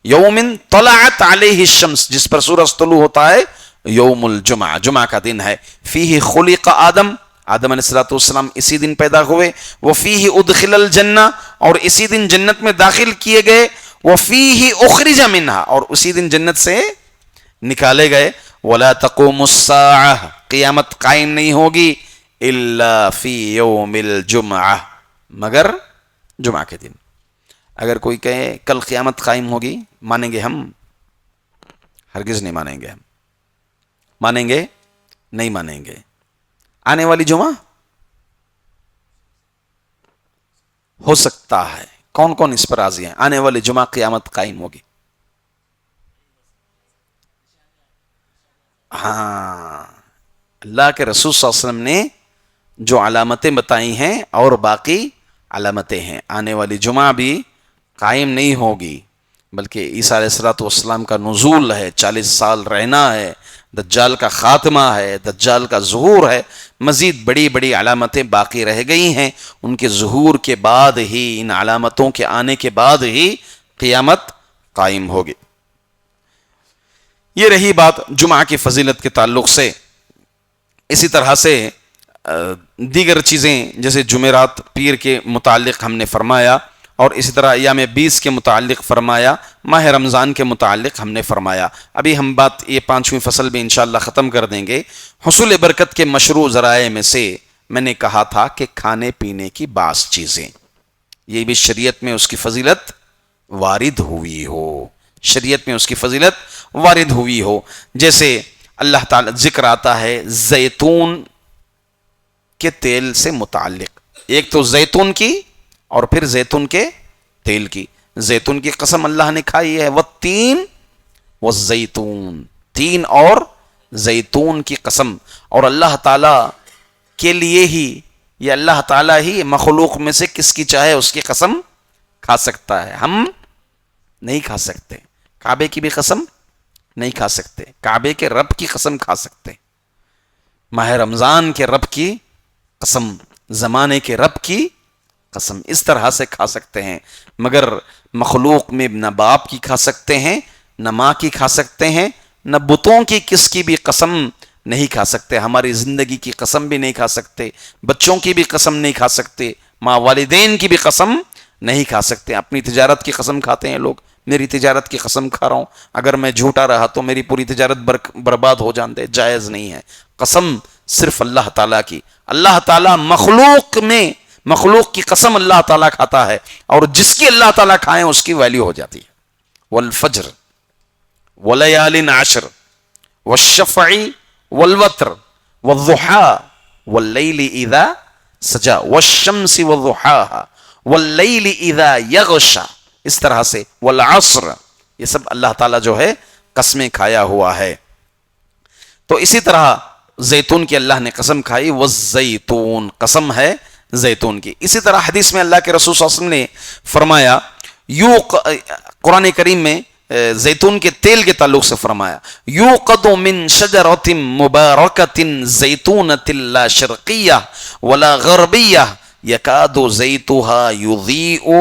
B: یومن طلعت علیہ الشمس، جس پر سورج طلوع ہوتا ہے، یوم الجمعہ، جمعہ کا دن ہے. فیہ خلق آدم، آدم علیہ السلام اسی دن پیدا ہوئے. وفیہ ادخل الجنہ، اور اسی دن جنت میں داخل کیے گئے. وفیہ اخرج منہا، اور اسی دن جنت سے نکالے گئے. ولا تقوم الساعہ، قیامت قائم نہیں ہوگی الا فی یوم الجمعہ، مگر جمعہ کے دن. اگر کوئی کہے کل قیامت قائم ہوگی، مانیں گے ہم؟ ہرگز نہیں مانیں گے. ہم مانیں گے؟ نہیں مانیں گے. آنے والی جمعہ ہو سکتا ہے. کون کون اس پر راضی ہیں آنے والی جمعہ قیامت قائم ہوگی؟ ہاں، اللہ کے رسول صلی اللہ علیہ وسلم نے جو علامتیں بتائی ہیں اور باقی علامتیں ہیں. آنے والی جمعہ بھی قائم نہیں ہوگی، بلکہ عیسیٰ علیہ السلام کا نزول ہے، 40 سال رہنا ہے، دجال کا خاتمہ ہے، دجال کا ظہور ہے. مزید بڑی بڑی علامتیں باقی رہ گئی ہیں. ان کے ظہور کے بعد ہی، ان علامتوں کے آنے کے بعد ہی قیامت قائم ہوگی. یہ رہی بات جمعہ کی فضیلت کے تعلق سے. اسی طرح سے دیگر چیزیں جیسے جمعرات، پیر کے متعلق ہم نے فرمایا، اور اسی طرح ایام 20 کے متعلق فرمایا، ماہ رمضان کے متعلق ہم نے فرمایا. ابھی ہم بات یہ 5ویں فصل بھی انشاءاللہ ختم کر دیں گے. حصول برکت کے مشروع ذرائع میں سے میں نے کہا تھا کہ کھانے پینے کی بعض چیزیں، یہ بھی شریعت میں اس کی فضیلت وارد ہوئی ہو، شریعت میں اس کی فضیلت وارد ہوئی ہو. جیسے اللہ تعالی ذکر آتا ہے زیتون کے تیل سے متعلق. ایک تو زیتون کی اور پھر زیتون کے تیل کی. زیتون کی قسم اللہ نے کھائی ہے، والتین والزیتون، تین اور زیتون کی قسم. اور اللہ تعالی کے لیے ہی، یہ اللہ تعالی ہی مخلوق میں سے کس کی چاہے اس کی قسم کھا سکتا ہے، ہم نہیں کھا سکتے. کعبے کی بھی قسم نہیں کھا سکتے، کعبے کے رب کی قسم کھا سکتے، ماہ رمضان کے رب کی قسم، زمانے کے رب کی قسم، اس طرح سے کھا سکتے ہیں. مگر مخلوق میں نہ باپ کی کھا سکتے ہیں، نہ ماں کی کھا سکتے ہیں، نہ بتوں کی کس کی بھی قسم نہیں کھا سکتے. ہماری زندگی کی قسم بھی نہیں کھا سکتے، بچوں کی بھی قسم نہیں کھا سکتے، ماں والدین کی بھی قسم نہیں کھا سکتے. اپنی تجارت کی قسم کھاتے ہیں لوگ. میری تجارت کی قسم کھا رہا ہوں، اگر میں جھوٹا رہا تو میری پوری تجارت برباد ہو جاندے. جائز نہیں ہے. قسم صرف اللہ تعالیٰ کی. اللہ تعالیٰ مخلوق کی قسم اللہ تعالیٰ کھاتا ہے، اور جس کی اللہ تعالیٰ کھائیں اس کی ویلیو ہو جاتی ہے. والفجر ولیال عشر والشفع والوتر والضحى واللیل اذا سجا والشمس وضحاها واللیل اذا یغشا، اس طرح سے والعصر، یہ سب اللہ تعالیٰ جو ہے قسمیں کھایا ہوا ہے. تو اسی طرح زیتون کی اللہ نے قسم کھائی، والزیتون، قسم ہے زیتون کی. اسی طرح حدیث میں اللہ کے رسول صلی اللہ علیہ وسلم نے فرمایا، قرآن کریم میں زیتون کے تیل کے تعلق سے فرمایا، یوقد من شجرۃ مبارکۃ زیتونۃ لا شرقیہ ولا غربیہ یکاد زیتها یضیء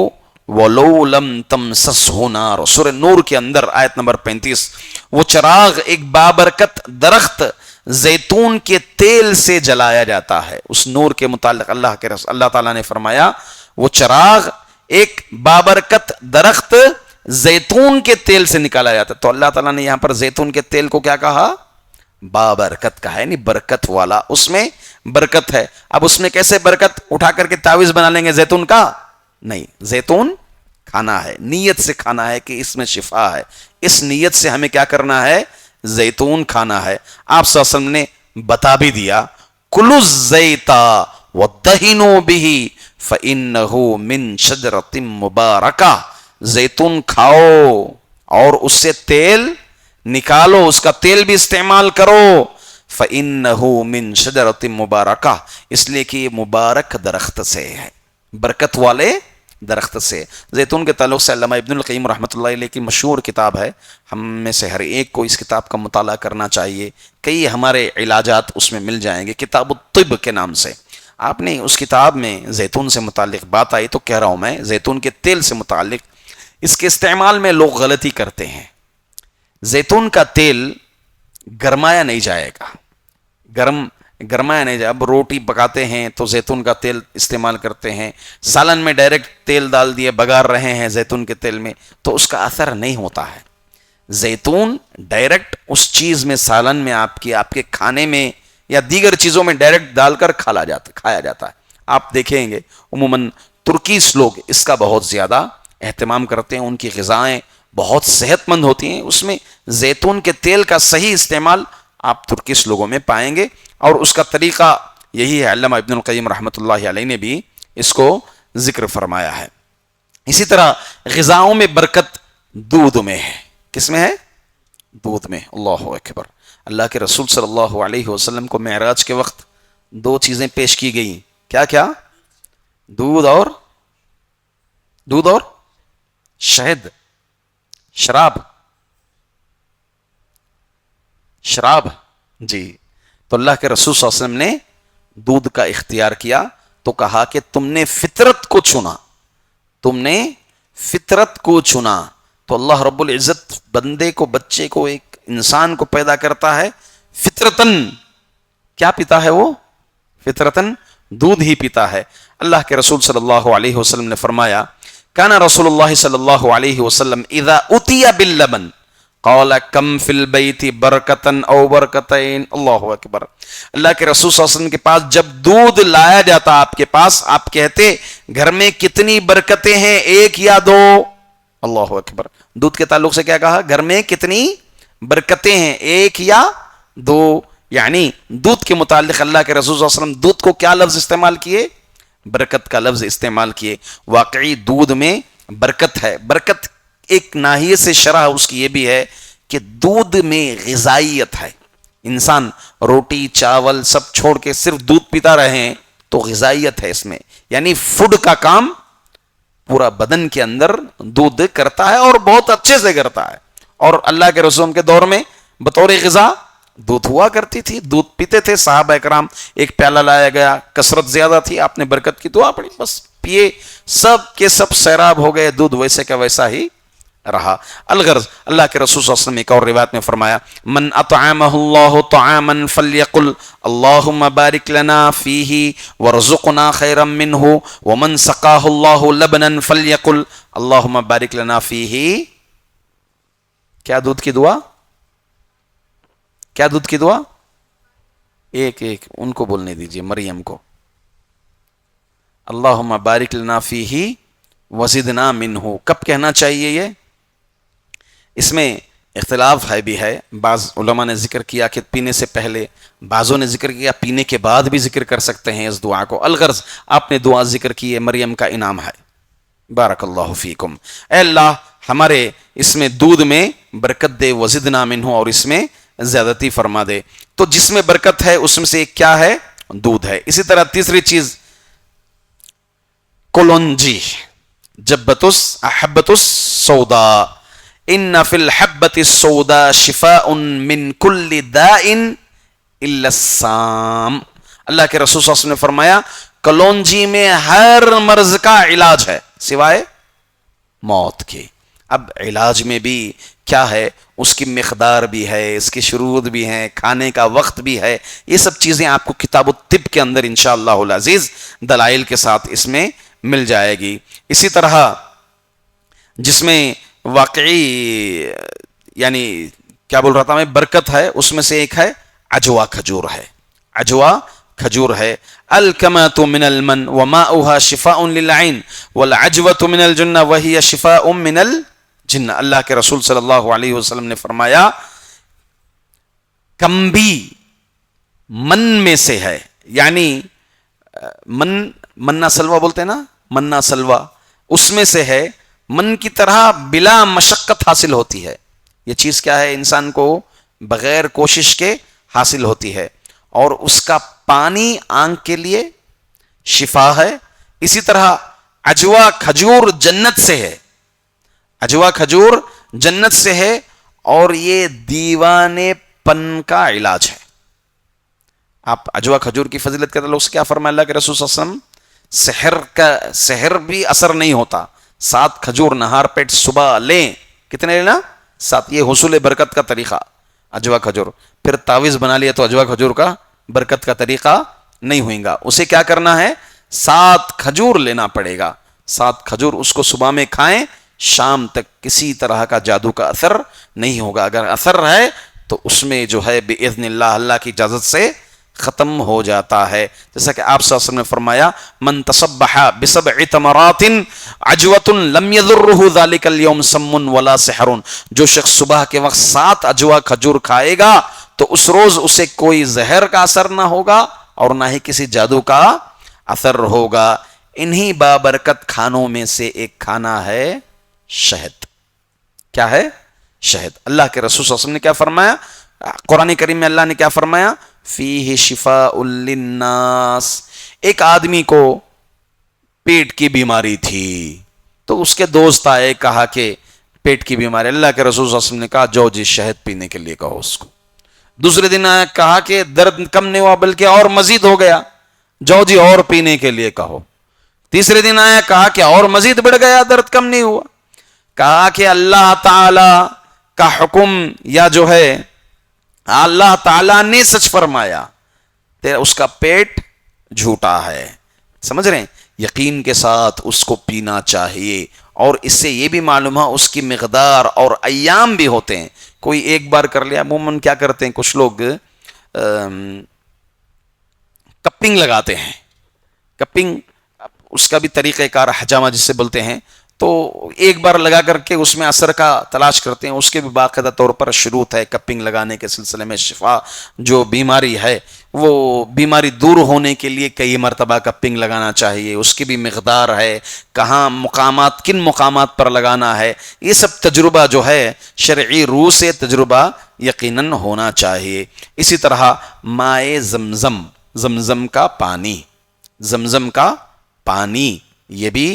B: ولو لم تمسسہ نار. سورہ نور کے اندر آیت نمبر 35. وہ چراغ ایک بابرکت درخت زیتون کے تیل سے جلایا جاتا ہے. اس نور کے متعلق اللہ تعالیٰ نے فرمایا وہ چراغ ایک بابرکت درخت زیتون کے تیل سے نکالا جاتا ہے. تو اللہ تعالیٰ نے یہاں پر زیتون کے تیل کو کیا کہا؟ بابرکت کہا ہے، یعنی برکت والا، اس میں برکت ہے. اب اس میں کیسے برکت؟ اٹھا کر کے تعویذ بنا لیں گے زیتون کا؟ نہیں، زیتون کھانا ہے، نیت سے کھانا ہے کہ اس میں شفا ہے. اس نیت سے ہمیں کیا کرنا ہے؟ زیتون کھانا ہے. آپ صلی اللہ علیہ وسلم نے بتا بھی دیا، کلوا الزیتا ودہنوا بہ فإنہ من شجرۃ مبارکہ. زیتون کھاؤ اور اس سے تیل نکالو، اس کا تیل بھی استعمال کرو. فإنہ من شجرۃ مبارکہ، اس لیے کہ یہ مبارک درخت سے ہے، برکت والے درخت سے. زیتون کے تعلق سے علامہ ابن القیم رحمۃ اللہ علیہ کی مشہور کتاب ہے، ہم میں سے ہر ایک کو اس کتاب کا مطالعہ کرنا چاہیے. کئی ہمارے علاجات اس میں مل جائیں گے، کتاب الطب کے نام سے. آپ نے اس کتاب میں زیتون سے متعلق بات آئی تو کہہ رہا ہوں میں، زیتون کے تیل سے متعلق اس کے استعمال میں لوگ غلطی کرتے ہیں. زیتون کا تیل گرمایا نہیں جائے گا، گرمایا نہیں جائے. اب روٹی پکاتے ہیں تو زیتون کا تیل استعمال کرتے ہیں، سالن میں ڈائریکٹ تیل ڈال دیے بگار رہے ہیں زیتون کے تیل میں، تو اس کا اثر نہیں ہوتا ہے. زیتون ڈائریکٹ اس چیز میں، سالن میں، آپ کے کھانے میں یا دیگر چیزوں میں ڈائریکٹ ڈال کر کھایا جاتا ہے. آپ دیکھیں گے عموماً ترکیس لوگ اس کا بہت زیادہ اہتمام کرتے ہیں، ان کی غذائیں بہت صحت مند ہوتی ہیں. اس میں زیتون کے تیل کا صحیح استعمال آپ ترکیس لوگوں میں پائیں گے، اور اس کا طریقہ یہی ہے. علامہ ابن القیم رحمۃ اللہ علیہ نے بھی اس کو ذکر فرمایا ہے. اسی طرح غذاؤں میں برکت دودھ میں ہے. کس میں ہے؟ دودھ میں. اللہ اکبر. اللہ کے رسول صلی اللہ علیہ وسلم کو معراج کے وقت دو چیزیں پیش کی گئیں. کیا کیا؟ دودھ اور شہد، شراب. جی. تو اللہ کے رسول صلی اللہ علیہ وسلم نے دودھ کا اختیار کیا تو کہا کہ تم نے فطرت کو چنا. تو اللہ رب العزت بندے کو، بچے کو، ایک انسان کو پیدا کرتا ہے فطرتن. کیا پیتا ہے وہ؟ فطرتن دودھ ہی پیتا ہے. اللہ کے رسول صلی اللہ علیہ وسلم نے فرمایا، کان رسول اللہ صلی اللہ علیہ وسلم اذا اتی باللبن قال کم فی البیت برکتن او برکتین. اللہ اکبر. اللہ کے رسول صلی اللہ علیہ وسلم کے پاس جب دودھ لایا جاتا آپ کے پاس، آپ کہتے گھر میں کتنی برکتیں ہیں، ایک یا دو؟ اللہ اکبر. دودھ کے تعلق سے کیا کہا؟ گھر میں کتنی برکتیں ہیں، ایک یا دو. یعنی دودھ کے متعلق اللہ کے رسول صلی اللہ علیہ وسلم دودھ کو کیا لفظ استعمال کیے؟ برکت کا لفظ استعمال کیے. واقعی دودھ میں برکت ہے. برکت ایک ناحیے سے شرح اس کی یہ بھی ہے کہ دودھ میں غذائیت ہے. انسان روٹی چاول سب چھوڑ کے صرف دودھ پیتا رہے تو غذائیت ہے اس میں، یعنی فوڈ کا کام پورا بدن کے اندر دودھ کرتا ہے اور بہت اچھے سے کرتا ہے. اور اللہ کے رسول کے دور میں بطور غذا دودھ ہوا کرتی تھی، دودھ پیتے تھے صحابہ کرام. ایک پیالہ لایا گیا، کثرت زیادہ تھی، آپ نے برکت کی دعا پڑھی، بس پیے، سب کے سب سیراب ہو گئے. دودھ ویسے کا ویسا ہی رہا. الغرض اللہ کے رسول صلی اللہ علیہ وسلم ایک اور روایت میں فرمایا، من اطعمہ اللہ طعاما فلیقل اللہم بارک لنا فیہ ورزقنا خیرا منہ ومن سقاہ اللہ لبنا فلیقل اللہم بارک لنا فیہ. کیا دودھ کی دعا؟ کیا دودھ کی دعا؟ ایک ان کو بولنے دیجئے، مریم کو. اللہم بارک لنا فیہ وزدنا منہ. کب کہنا چاہیے یہ؟ اس میں اختلاف ہے بھی ہے. بعض علماء نے ذکر کیا کہ پینے سے پہلے، بعضوں نے ذکر کیا پینے کے بعد بھی ذکر کر سکتے ہیں اس دعا کو. الغرض آپ نے دعا ذکر کی ہے، مریم کا انعام ہے. بارک اللہ فیکم. اے اللہ ہمارے اس میں دودھ میں برکت دے، وزدنا منہ، اور اس میں زیادتی فرما دے. تو جس میں برکت ہے اس میں سے کیا ہے؟ دودھ ہے. اسی طرح تیسری چیز کلونجی، حبۃ السوداء. ان فی الحبۃ السوداء شفاء من کل داء الا السام. اللہ کے رسول صلی اللہ علیہ وسلم نے فرمایا کلونجی میں ہر مرض کا علاج ہے سوائے موت کے. اب علاج میں بھی کیا ہے؟ اس کی مقدار بھی ہے، اس کے شروط بھی ہیں، کھانے کا وقت بھی ہے. یہ سب چیزیں آپ کو کتاب الطب کے اندر انشاءاللہ العزیز دلائل کے ساتھ اس میں مل جائے گی. اسی طرح جس میں واقعی یعنی کیا بول رہا تھا میں، برکت ہے، اس میں سے ایک ہے عجوا کھجور ہے، عجوا کھجور ہے. الکمۃ من المن وماؤها شفاء للعین والعجوۃ من الجنہ وہی شفاء من الجن. اللہ کے رسول صلی اللہ علیہ وسلم نے فرمایا کمبی من میں سے ہے، یعنی منا سلوا بولتے ہیں نا، منا سلوا اس میں سے ہے، من کی طرح بلا مشقت حاصل ہوتی ہے. یہ چیز کیا ہے؟ انسان کو بغیر کوشش کے حاصل ہوتی ہے، اور اس کا پانی آنکھ کے لیے شفا ہے. اسی طرح عجوا کھجور جنت سے ہے، عجوا کھجور جنت سے ہے، اور یہ دیوانے پن کا علاج ہے. آپ عجوا کھجور کی فضیلت کے تعلق سے کیا فرمایا اللہ کے رسول صلی اللہ علیہ وسلم؟ سحر بھی اثر نہیں ہوتا. 7 کھجور نہار پیٹ صبح لیں. کتنے لینا؟ 7. یہ حصول برکت کا طریقہ عجوا کھجور. پھر تعویذ بنا لیا تو عجوا کھجور کا برکت کا طریقہ نہیں ہوئے گا. اسے کیا کرنا ہے؟ 7 کھجور لینا پڑے گا. 7 کھجور اس کو صبح میں کھائیں، شام تک کسی طرح کا جادو کا اثر نہیں ہوگا. اگر اثر ہے تو اس میں جو ہے باذن اللہ، اللہ کی اجازت سے ختم ہو جاتا ہے. جیسا کہ آپ صلی اللہ علیہ وسلم نے فرمایا من تصبح ب7 تمرات عجوۃ لم یضرہ ذلک اليوم سم ولا سحر. جو شخص صبح کے وقت 7 عجوا کھجور کھائے گا تو اس روز اسے کوئی زہر کا اثر نہ ہوگا اور نہ ہی کسی جادو کا اثر ہوگا. انہی بابرکت کھانوں میں سے ایک کھانا ہے شہد. کیا ہے؟ شہد. اللہ کے رسول صلی اللہ علیہ وسلم نے کیا فرمایا؟ قرآن کریم میں اللہ نے کیا فرمایا؟ فیہ شفاء للناس. ایک آدمی کو پیٹ کی بیماری تھی تو اس کے دوست آئے، کہا کہ پیٹ کی بیماری. اللہ کے رسول صلی اللہ علیہ وسلم نے کہا جو جی شہد پینے کے لیے کہو اس کو. دوسرے دن آیا، کہا کہ درد کم نہیں ہوا بلکہ اور مزید ہو گیا، جو جی اور پینے کے لیے کہو. تیسرے دن آیا، کہا کہ اور مزید بڑھ گیا، درد کم نہیں ہوا. کہا کہ اللہ تعالی کا حکم یا جو ہے اللہ تعالیٰ نے سچ فرمایا، اس کا پیٹ جھوٹا ہے. سمجھ رہے ہیں؟ یقین کے ساتھ اس کو پینا چاہیے. اور اس سے یہ بھی معلوم ہے اس کی مقدار اور ایام بھی ہوتے ہیں. کوئی ایک بار کر لیا. عموماً کیا کرتے ہیں کچھ لوگ کپنگ لگاتے ہیں. کپنگ اس کا بھی طریقہ کار حجامہ جس سے بولتے ہیں، تو ایک بار لگا کر کے اس میں اثر کا تلاش کرتے ہیں. اس کے بھی باقاعدہ طور پر شروط ہے کپنگ لگانے کے سلسلے میں. شفا جو بیماری ہے وہ بیماری دور ہونے کے لیے کئی مرتبہ کپنگ لگانا چاہیے. اس کی بھی مقدار ہے، کہاں مقامات، کن مقامات پر لگانا ہے. یہ سب تجربہ جو ہے شرعی روح سے تجربہ یقیناً ہونا چاہیے. اسی طرح مائے زمزم، زمزم کا پانی، زمزم کا پانی یہ بھی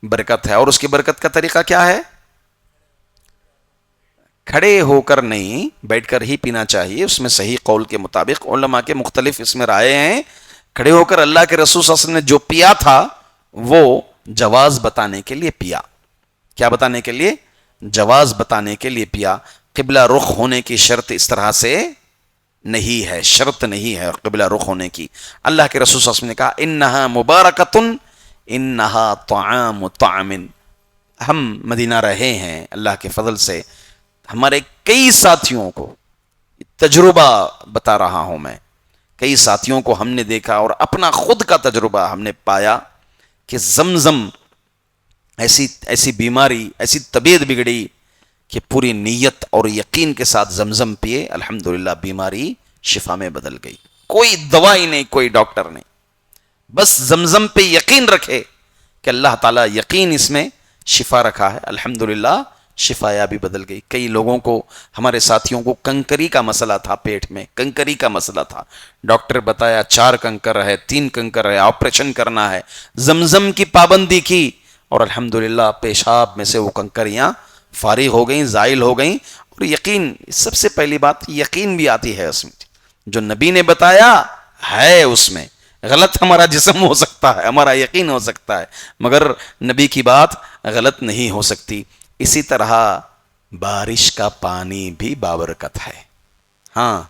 B: برکت ہے. اور اس کی برکت کا طریقہ کیا ہے؟ کھڑے ہو کر نہیں، بیٹھ کر ہی پینا چاہیے. اس میں صحیح قول کے مطابق علماء کے مختلف اس میں رائے ہیں. کھڑے ہو کر اللہ کے رسول صلی اللہ علیہ وسلم نے جو پیا تھا وہ جواز بتانے کے لیے پیا. کیا بتانے کے لیے؟ جواز بتانے کے لیے پیا. قبلہ رخ ہونے کی شرط اس طرح سے نہیں ہے، شرط نہیں ہے قبلہ رخ ہونے کی. اللہ کے رسول صلی اللہ علیہ وسلم نے کہا انہا مبارکتن انہا طعام طعم. ہم مدینہ رہے ہیں اللہ کے فضل سے، ہمارے کئی ساتھیوں کو تجربہ بتا رہا ہوں میں، کئی ساتھیوں کو ہم نے دیکھا اور اپنا خود کا تجربہ ہم نے پایا کہ زمزم ایسی بیماری، ایسی طبیعت بگڑی کہ پوری نیت اور یقین کے ساتھ زمزم پیے، الحمدللہ بیماری شفا میں بدل گئی. کوئی دوائی نہیں، کوئی ڈاکٹر نہیں، بس زمزم پہ یقین رکھے کہ اللہ تعالیٰ یقین اس میں شفا رکھا ہے، الحمدللہ شفا یابی بدل گئی. کئی لوگوں کو، ہمارے ساتھیوں کو کنکری کا مسئلہ تھا، پیٹ میں کنکری کا مسئلہ تھا. ڈاکٹر بتایا 4 کنکر ہے، 3 کنکر ہے، آپریشن کرنا ہے. زمزم کی پابندی کی اور الحمدللہ پیشاب میں سے وہ کنکریاں فارغ ہو گئیں، زائل ہو گئیں. اور یقین، سب سے پہلی بات یقین بھی آتی ہے اس میں. جو نبی نے بتایا ہے اس میں غلط ہمارا جسم ہو سکتا ہے، ہمارا یقین ہو سکتا ہے، مگر نبی کی بات غلط نہیں ہو سکتی. اسی طرح بارش کا پانی بھی بابرکت ہے. ہاں،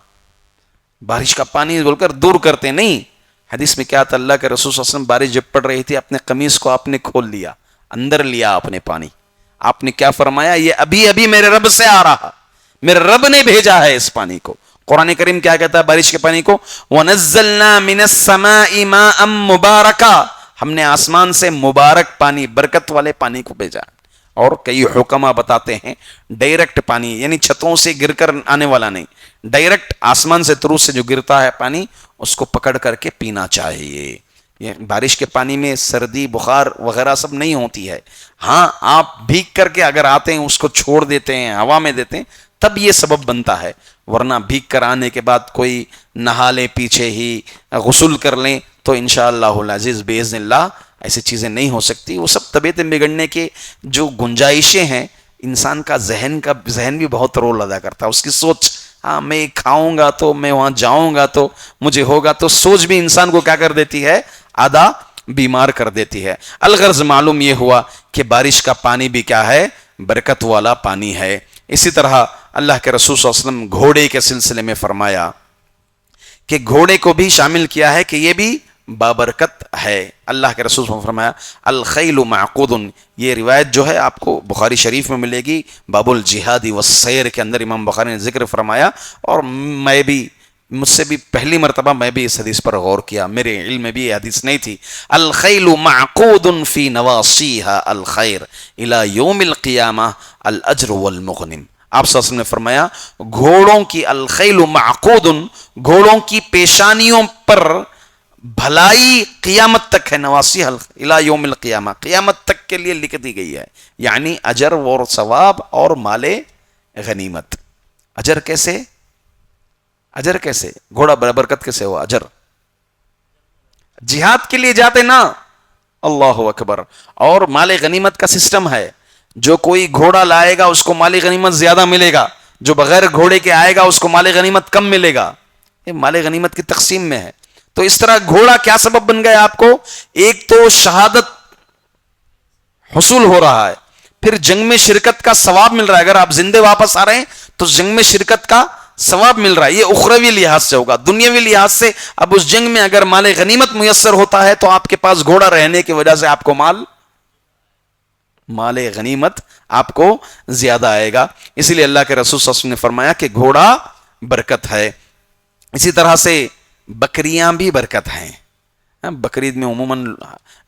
B: بارش کا پانی بول کر دور کرتے نہیں. حدیث میں کیا تھا؟ اللہ کے رسول صلی اللہ علیہ وسلم بارش جب پڑ رہی تھی اپنے قمیص کو آپ نے کھول لیا، اندر لیا اپنے پانی، آپ نے کیا فرمایا؟ یہ ابھی ابھی میرے رب سے آ رہا، میرے رب نے بھیجا ہے اس پانی کو۔ قرآن کریم کیا کہتا ہے بارش کے پانی کو؟ وَنَزَّلْنَا مِنَ السَّمَاءِ مَاءً مُبَارَكًا، ہم نے آسمان سے مبارک پانی، برکت والے پانی کو بھیجا۔ اور کئی حکمہ بتاتے ہیں ڈائریکٹ پانی، یعنی چھتوں سے گر کر آنے والا نہیں، ڈائریکٹ آسمان سے ترو سے جو گرتا ہے پانی، اس کو پکڑ کر کے پینا چاہیے۔ یہ بارش کے پانی میں سردی بخار وغیرہ سب نہیں ہوتی ہے۔ ہاں آپ بھیگ کر کے اگر آتے ہیں اس کو چھوڑ دیتے ہیں، ہوا میں دیتے ہیں، تب یہ سبب بنتا ہے، ورنہ بھیگ کر آنے کے بعد کوئی نہا لیں، پیچھے ہی غسل کر لیں، تو انشاءاللہ العزیز باذن اللہ ایسی چیزیں نہیں ہو سکتی۔ وہ سب طبیعتیں بگڑنے کے جو گنجائشیں ہیں، انسان کا ذہن بھی بہت رول ادا کرتا ہے، اس کی سوچ، ہاں میں کھاؤں گا تو، میں وہاں جاؤں گا تو مجھے ہوگا، تو سوچ بھی انسان کو کیا کر دیتی ہے؟ آدھا بیمار کر دیتی ہے۔ الغرض معلوم یہ ہوا کہ بارش کا پانی بھی کیا ہے؟ برکت والا پانی ہے۔ اسی طرح اللہ کے رسول صلی اللہ علیہ وسلم گھوڑے کے سلسلے میں فرمایا کہ گھوڑے کو بھی شامل کیا ہے کہ یہ بھی بابرکت ہے۔ اللہ کے رسول صلی اللہ علیہ وسلم نے فرمایا الخیل معقود، یہ روایت جو ہے آپ کو بخاری شریف میں ملے گی، باب الجہاد والسیر کے اندر امام بخاری نے ذکر فرمایا، اور مجھ سے بھی پہلی مرتبہ میں بھی اس حدیث پر غور کیا، میرے علم میں بھی یہ حدیث نہیں تھی۔ الخیل معقود فی نواصیہا الخیر الی یوم القیامہ الاجر والمغنم۔ آپ صلی اللہ علیہ وسلم نے فرمایا گھوڑوں کی، الخیل معقود، گھوڑوں کی پیشانیوں پر بھلائی قیامت تک ہے، نواصیہا الی یوم القیامہ، قیامت تک کے لیے لکھ دی گئی ہے، یعنی اجر و ثواب اور مال غنیمت۔ اجر کیسے؟ اجر کیسے؟ گھوڑا برکت کیسے ہوا؟ اجر جہاد کے لیے جاتے نا، اللہ اکبر، اور مال غنیمت کا سسٹم ہے، جو کوئی گھوڑا لائے گا اس کو مال غنیمت زیادہ ملے گا، جو بغیر گھوڑے کے آئے گا اس کو مال غنیمت کم ملے گا، یہ مال غنیمت کی تقسیم میں ہے۔ تو اس طرح گھوڑا کیا سبب بن گیا آپ کو؟ ایک تو شہادت حصول ہو رہا ہے، پھر جنگ میں شرکت کا ثواب مل رہا ہے، اگر آپ زندے واپس آ رہے ہیں تو جنگ میں شرکت کا ثواب مل رہا ہے، یہ اخروی لحاظ سے ہوگا۔ دنیاوی لحاظ سے اب اس جنگ میں اگر مال غنیمت میسر ہوتا ہے تو آپ کے پاس گھوڑا رہنے کی وجہ سے آپ کو مال غنیمت آپ کو زیادہ آئے گا، اسی لیے اللہ کے رسول صلی اللہ علیہ وسلم نے فرمایا کہ گھوڑا برکت ہے۔ اسی طرح سے بکریاں بھی برکت ہیں۔ بقرعید میں عموماً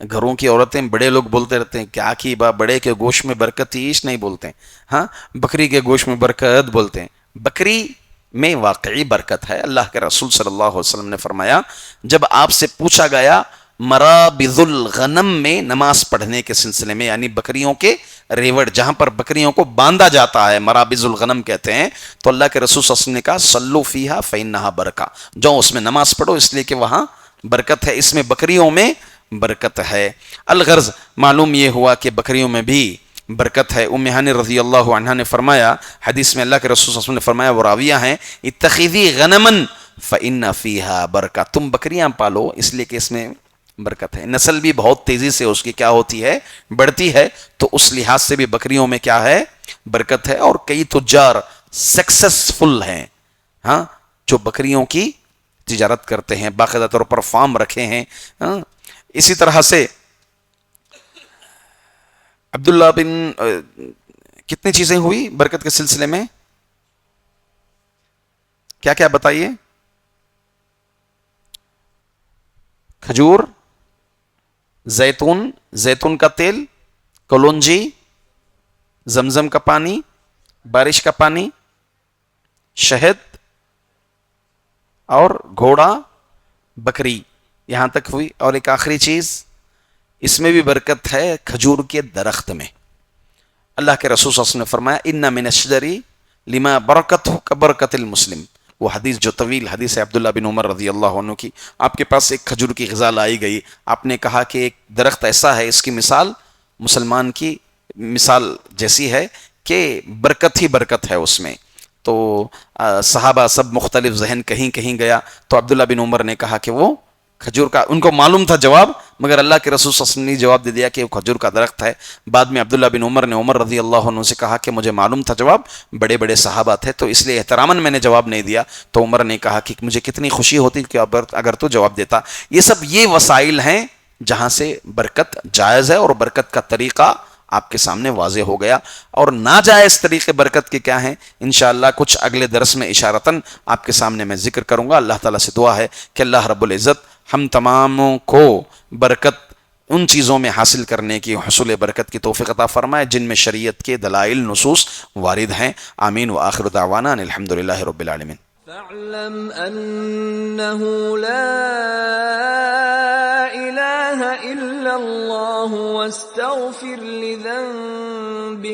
B: گھروں کی عورتیں، بڑے لوگ بولتے رہتے ہیں کیا کی بڑے کے گوشت میں برکت ہی نہیں بولتے ہیں، ہاں بکری کے گوشت میں برکت بولتے ہیں۔ بکری میں واقعی برکت ہے۔ اللہ کے رسول صلی اللہ علیہ وسلم نے فرمایا جب آپ سے پوچھا گیا مرابض الغنم میں نماز پڑھنے کے سلسلے میں، یعنی بکریوں کے ریوڑ جہاں پر بکریوں کو باندھا جاتا ہے، مرابض الغنم کہتے ہیں، تو اللہ کے رسول صلی اللہ علیہ وسلم نے کہا صلو فیہا فإنہا برکہ، جو اس میں نماز پڑھو اس لیے کہ وہاں برکت ہے، اس میں بکریوں میں برکت ہے۔ الغرض معلوم یہ ہوا کہ بکریوں میں بھی برکت ہے۔ ام ہانی رضی اللہ عنہا نے فرمایا، حدیث میں اللہ کے رسول صلی اللہ علیہ وسلم نے فرمایا، وہ راویہ ہیں، اتخذی غنما فإن فیہا برکہ، تم بکریاں پالو اس لیے کہ اس میں برکت ہے۔ نسل بھی بہت تیزی سے اس کی کیا ہوتی ہے؟ بڑھتی ہے، تو اس لحاظ سے بھی بکریوں میں کیا ہے؟ برکت ہے۔ اور کئی تجار سکسسفل ہیں، ہاں جو بکریوں کی تجارت کرتے ہیں، باقاعدہ طور پر فارم رکھے ہیں۔ اسی طرح سے عبداللہ بن کتنی چیزیں ہوئی برکت کے سلسلے میں؟ کیا کیا بتائیے؟ کھجور، زیتون، زیتون کا تیل، کلونجی، زمزم کا پانی، بارش کا پانی، شہد اور گھوڑا، بکری، یہاں تک ہوئی۔ اور ایک آخری چیز اس میں بھی برکت ہے، کھجور کے درخت میں۔ اللہ کے رسول صلی اللہ علیہ وسلم نے فرمایا ان من الشجر لما برکتہ کبرکت المسلم، وہ حدیث جو طویل حدیث ہے عبداللہ بن عمر رضی اللہ عنہ کی، آپ کے پاس ایک کھجور کی غذا لائی گئی، آپ نے کہا کہ ایک درخت ایسا ہے اس کی مثال مسلمان کی مثال جیسی ہے کہ برکت ہی برکت ہے اس میں۔ تو صحابہ سب مختلف ذہن کہیں کہیں گیا، تو عبداللہ بن عمر نے کہا کہ وہ کھجور کا، ان کو معلوم تھا جواب، مگر اللہ کے رسول صلی اللہ علیہ وسلم نے جواب دے دیا کہ وہ کھجور کا درخت ہے۔ بعد میں عبداللہ بن عمر نے عمر رضی اللہ عنہ سے کہا کہ مجھے معلوم تھا جواب، بڑے بڑے صحابہ تھے تو اس لیے احتراماً میں نے جواب نہیں دیا۔ تو عمر نے کہا کہ مجھے کتنی خوشی ہوتی کہ اگر تو جواب دیتا۔ یہ سب یہ وسائل ہیں جہاں سے برکت جائز ہے اور برکت کا طریقہ آپ کے سامنے واضح ہو گیا. اور ناجائز طریقے برکت کے کیا ہیں انشاءاللہ کچھ اگلے درس میں اشارتاً آپ کے سامنے میں ذکر کروں گا. اللہ تعالیٰ سے دعا ہے کہ اللہ رب العزت ہم تماموں کو برکت ان چیزوں میں حاصل کرنے کی حصول برکت کی توفیق عطا فرمائے جن میں شریعت کے دلائل نصوص وارد ہیں. آمین. وآخر دعوانا ان الحمدللہ رب العالمین.
C: فاعلم أنه لا إله إلا الله واستغفر لذنبك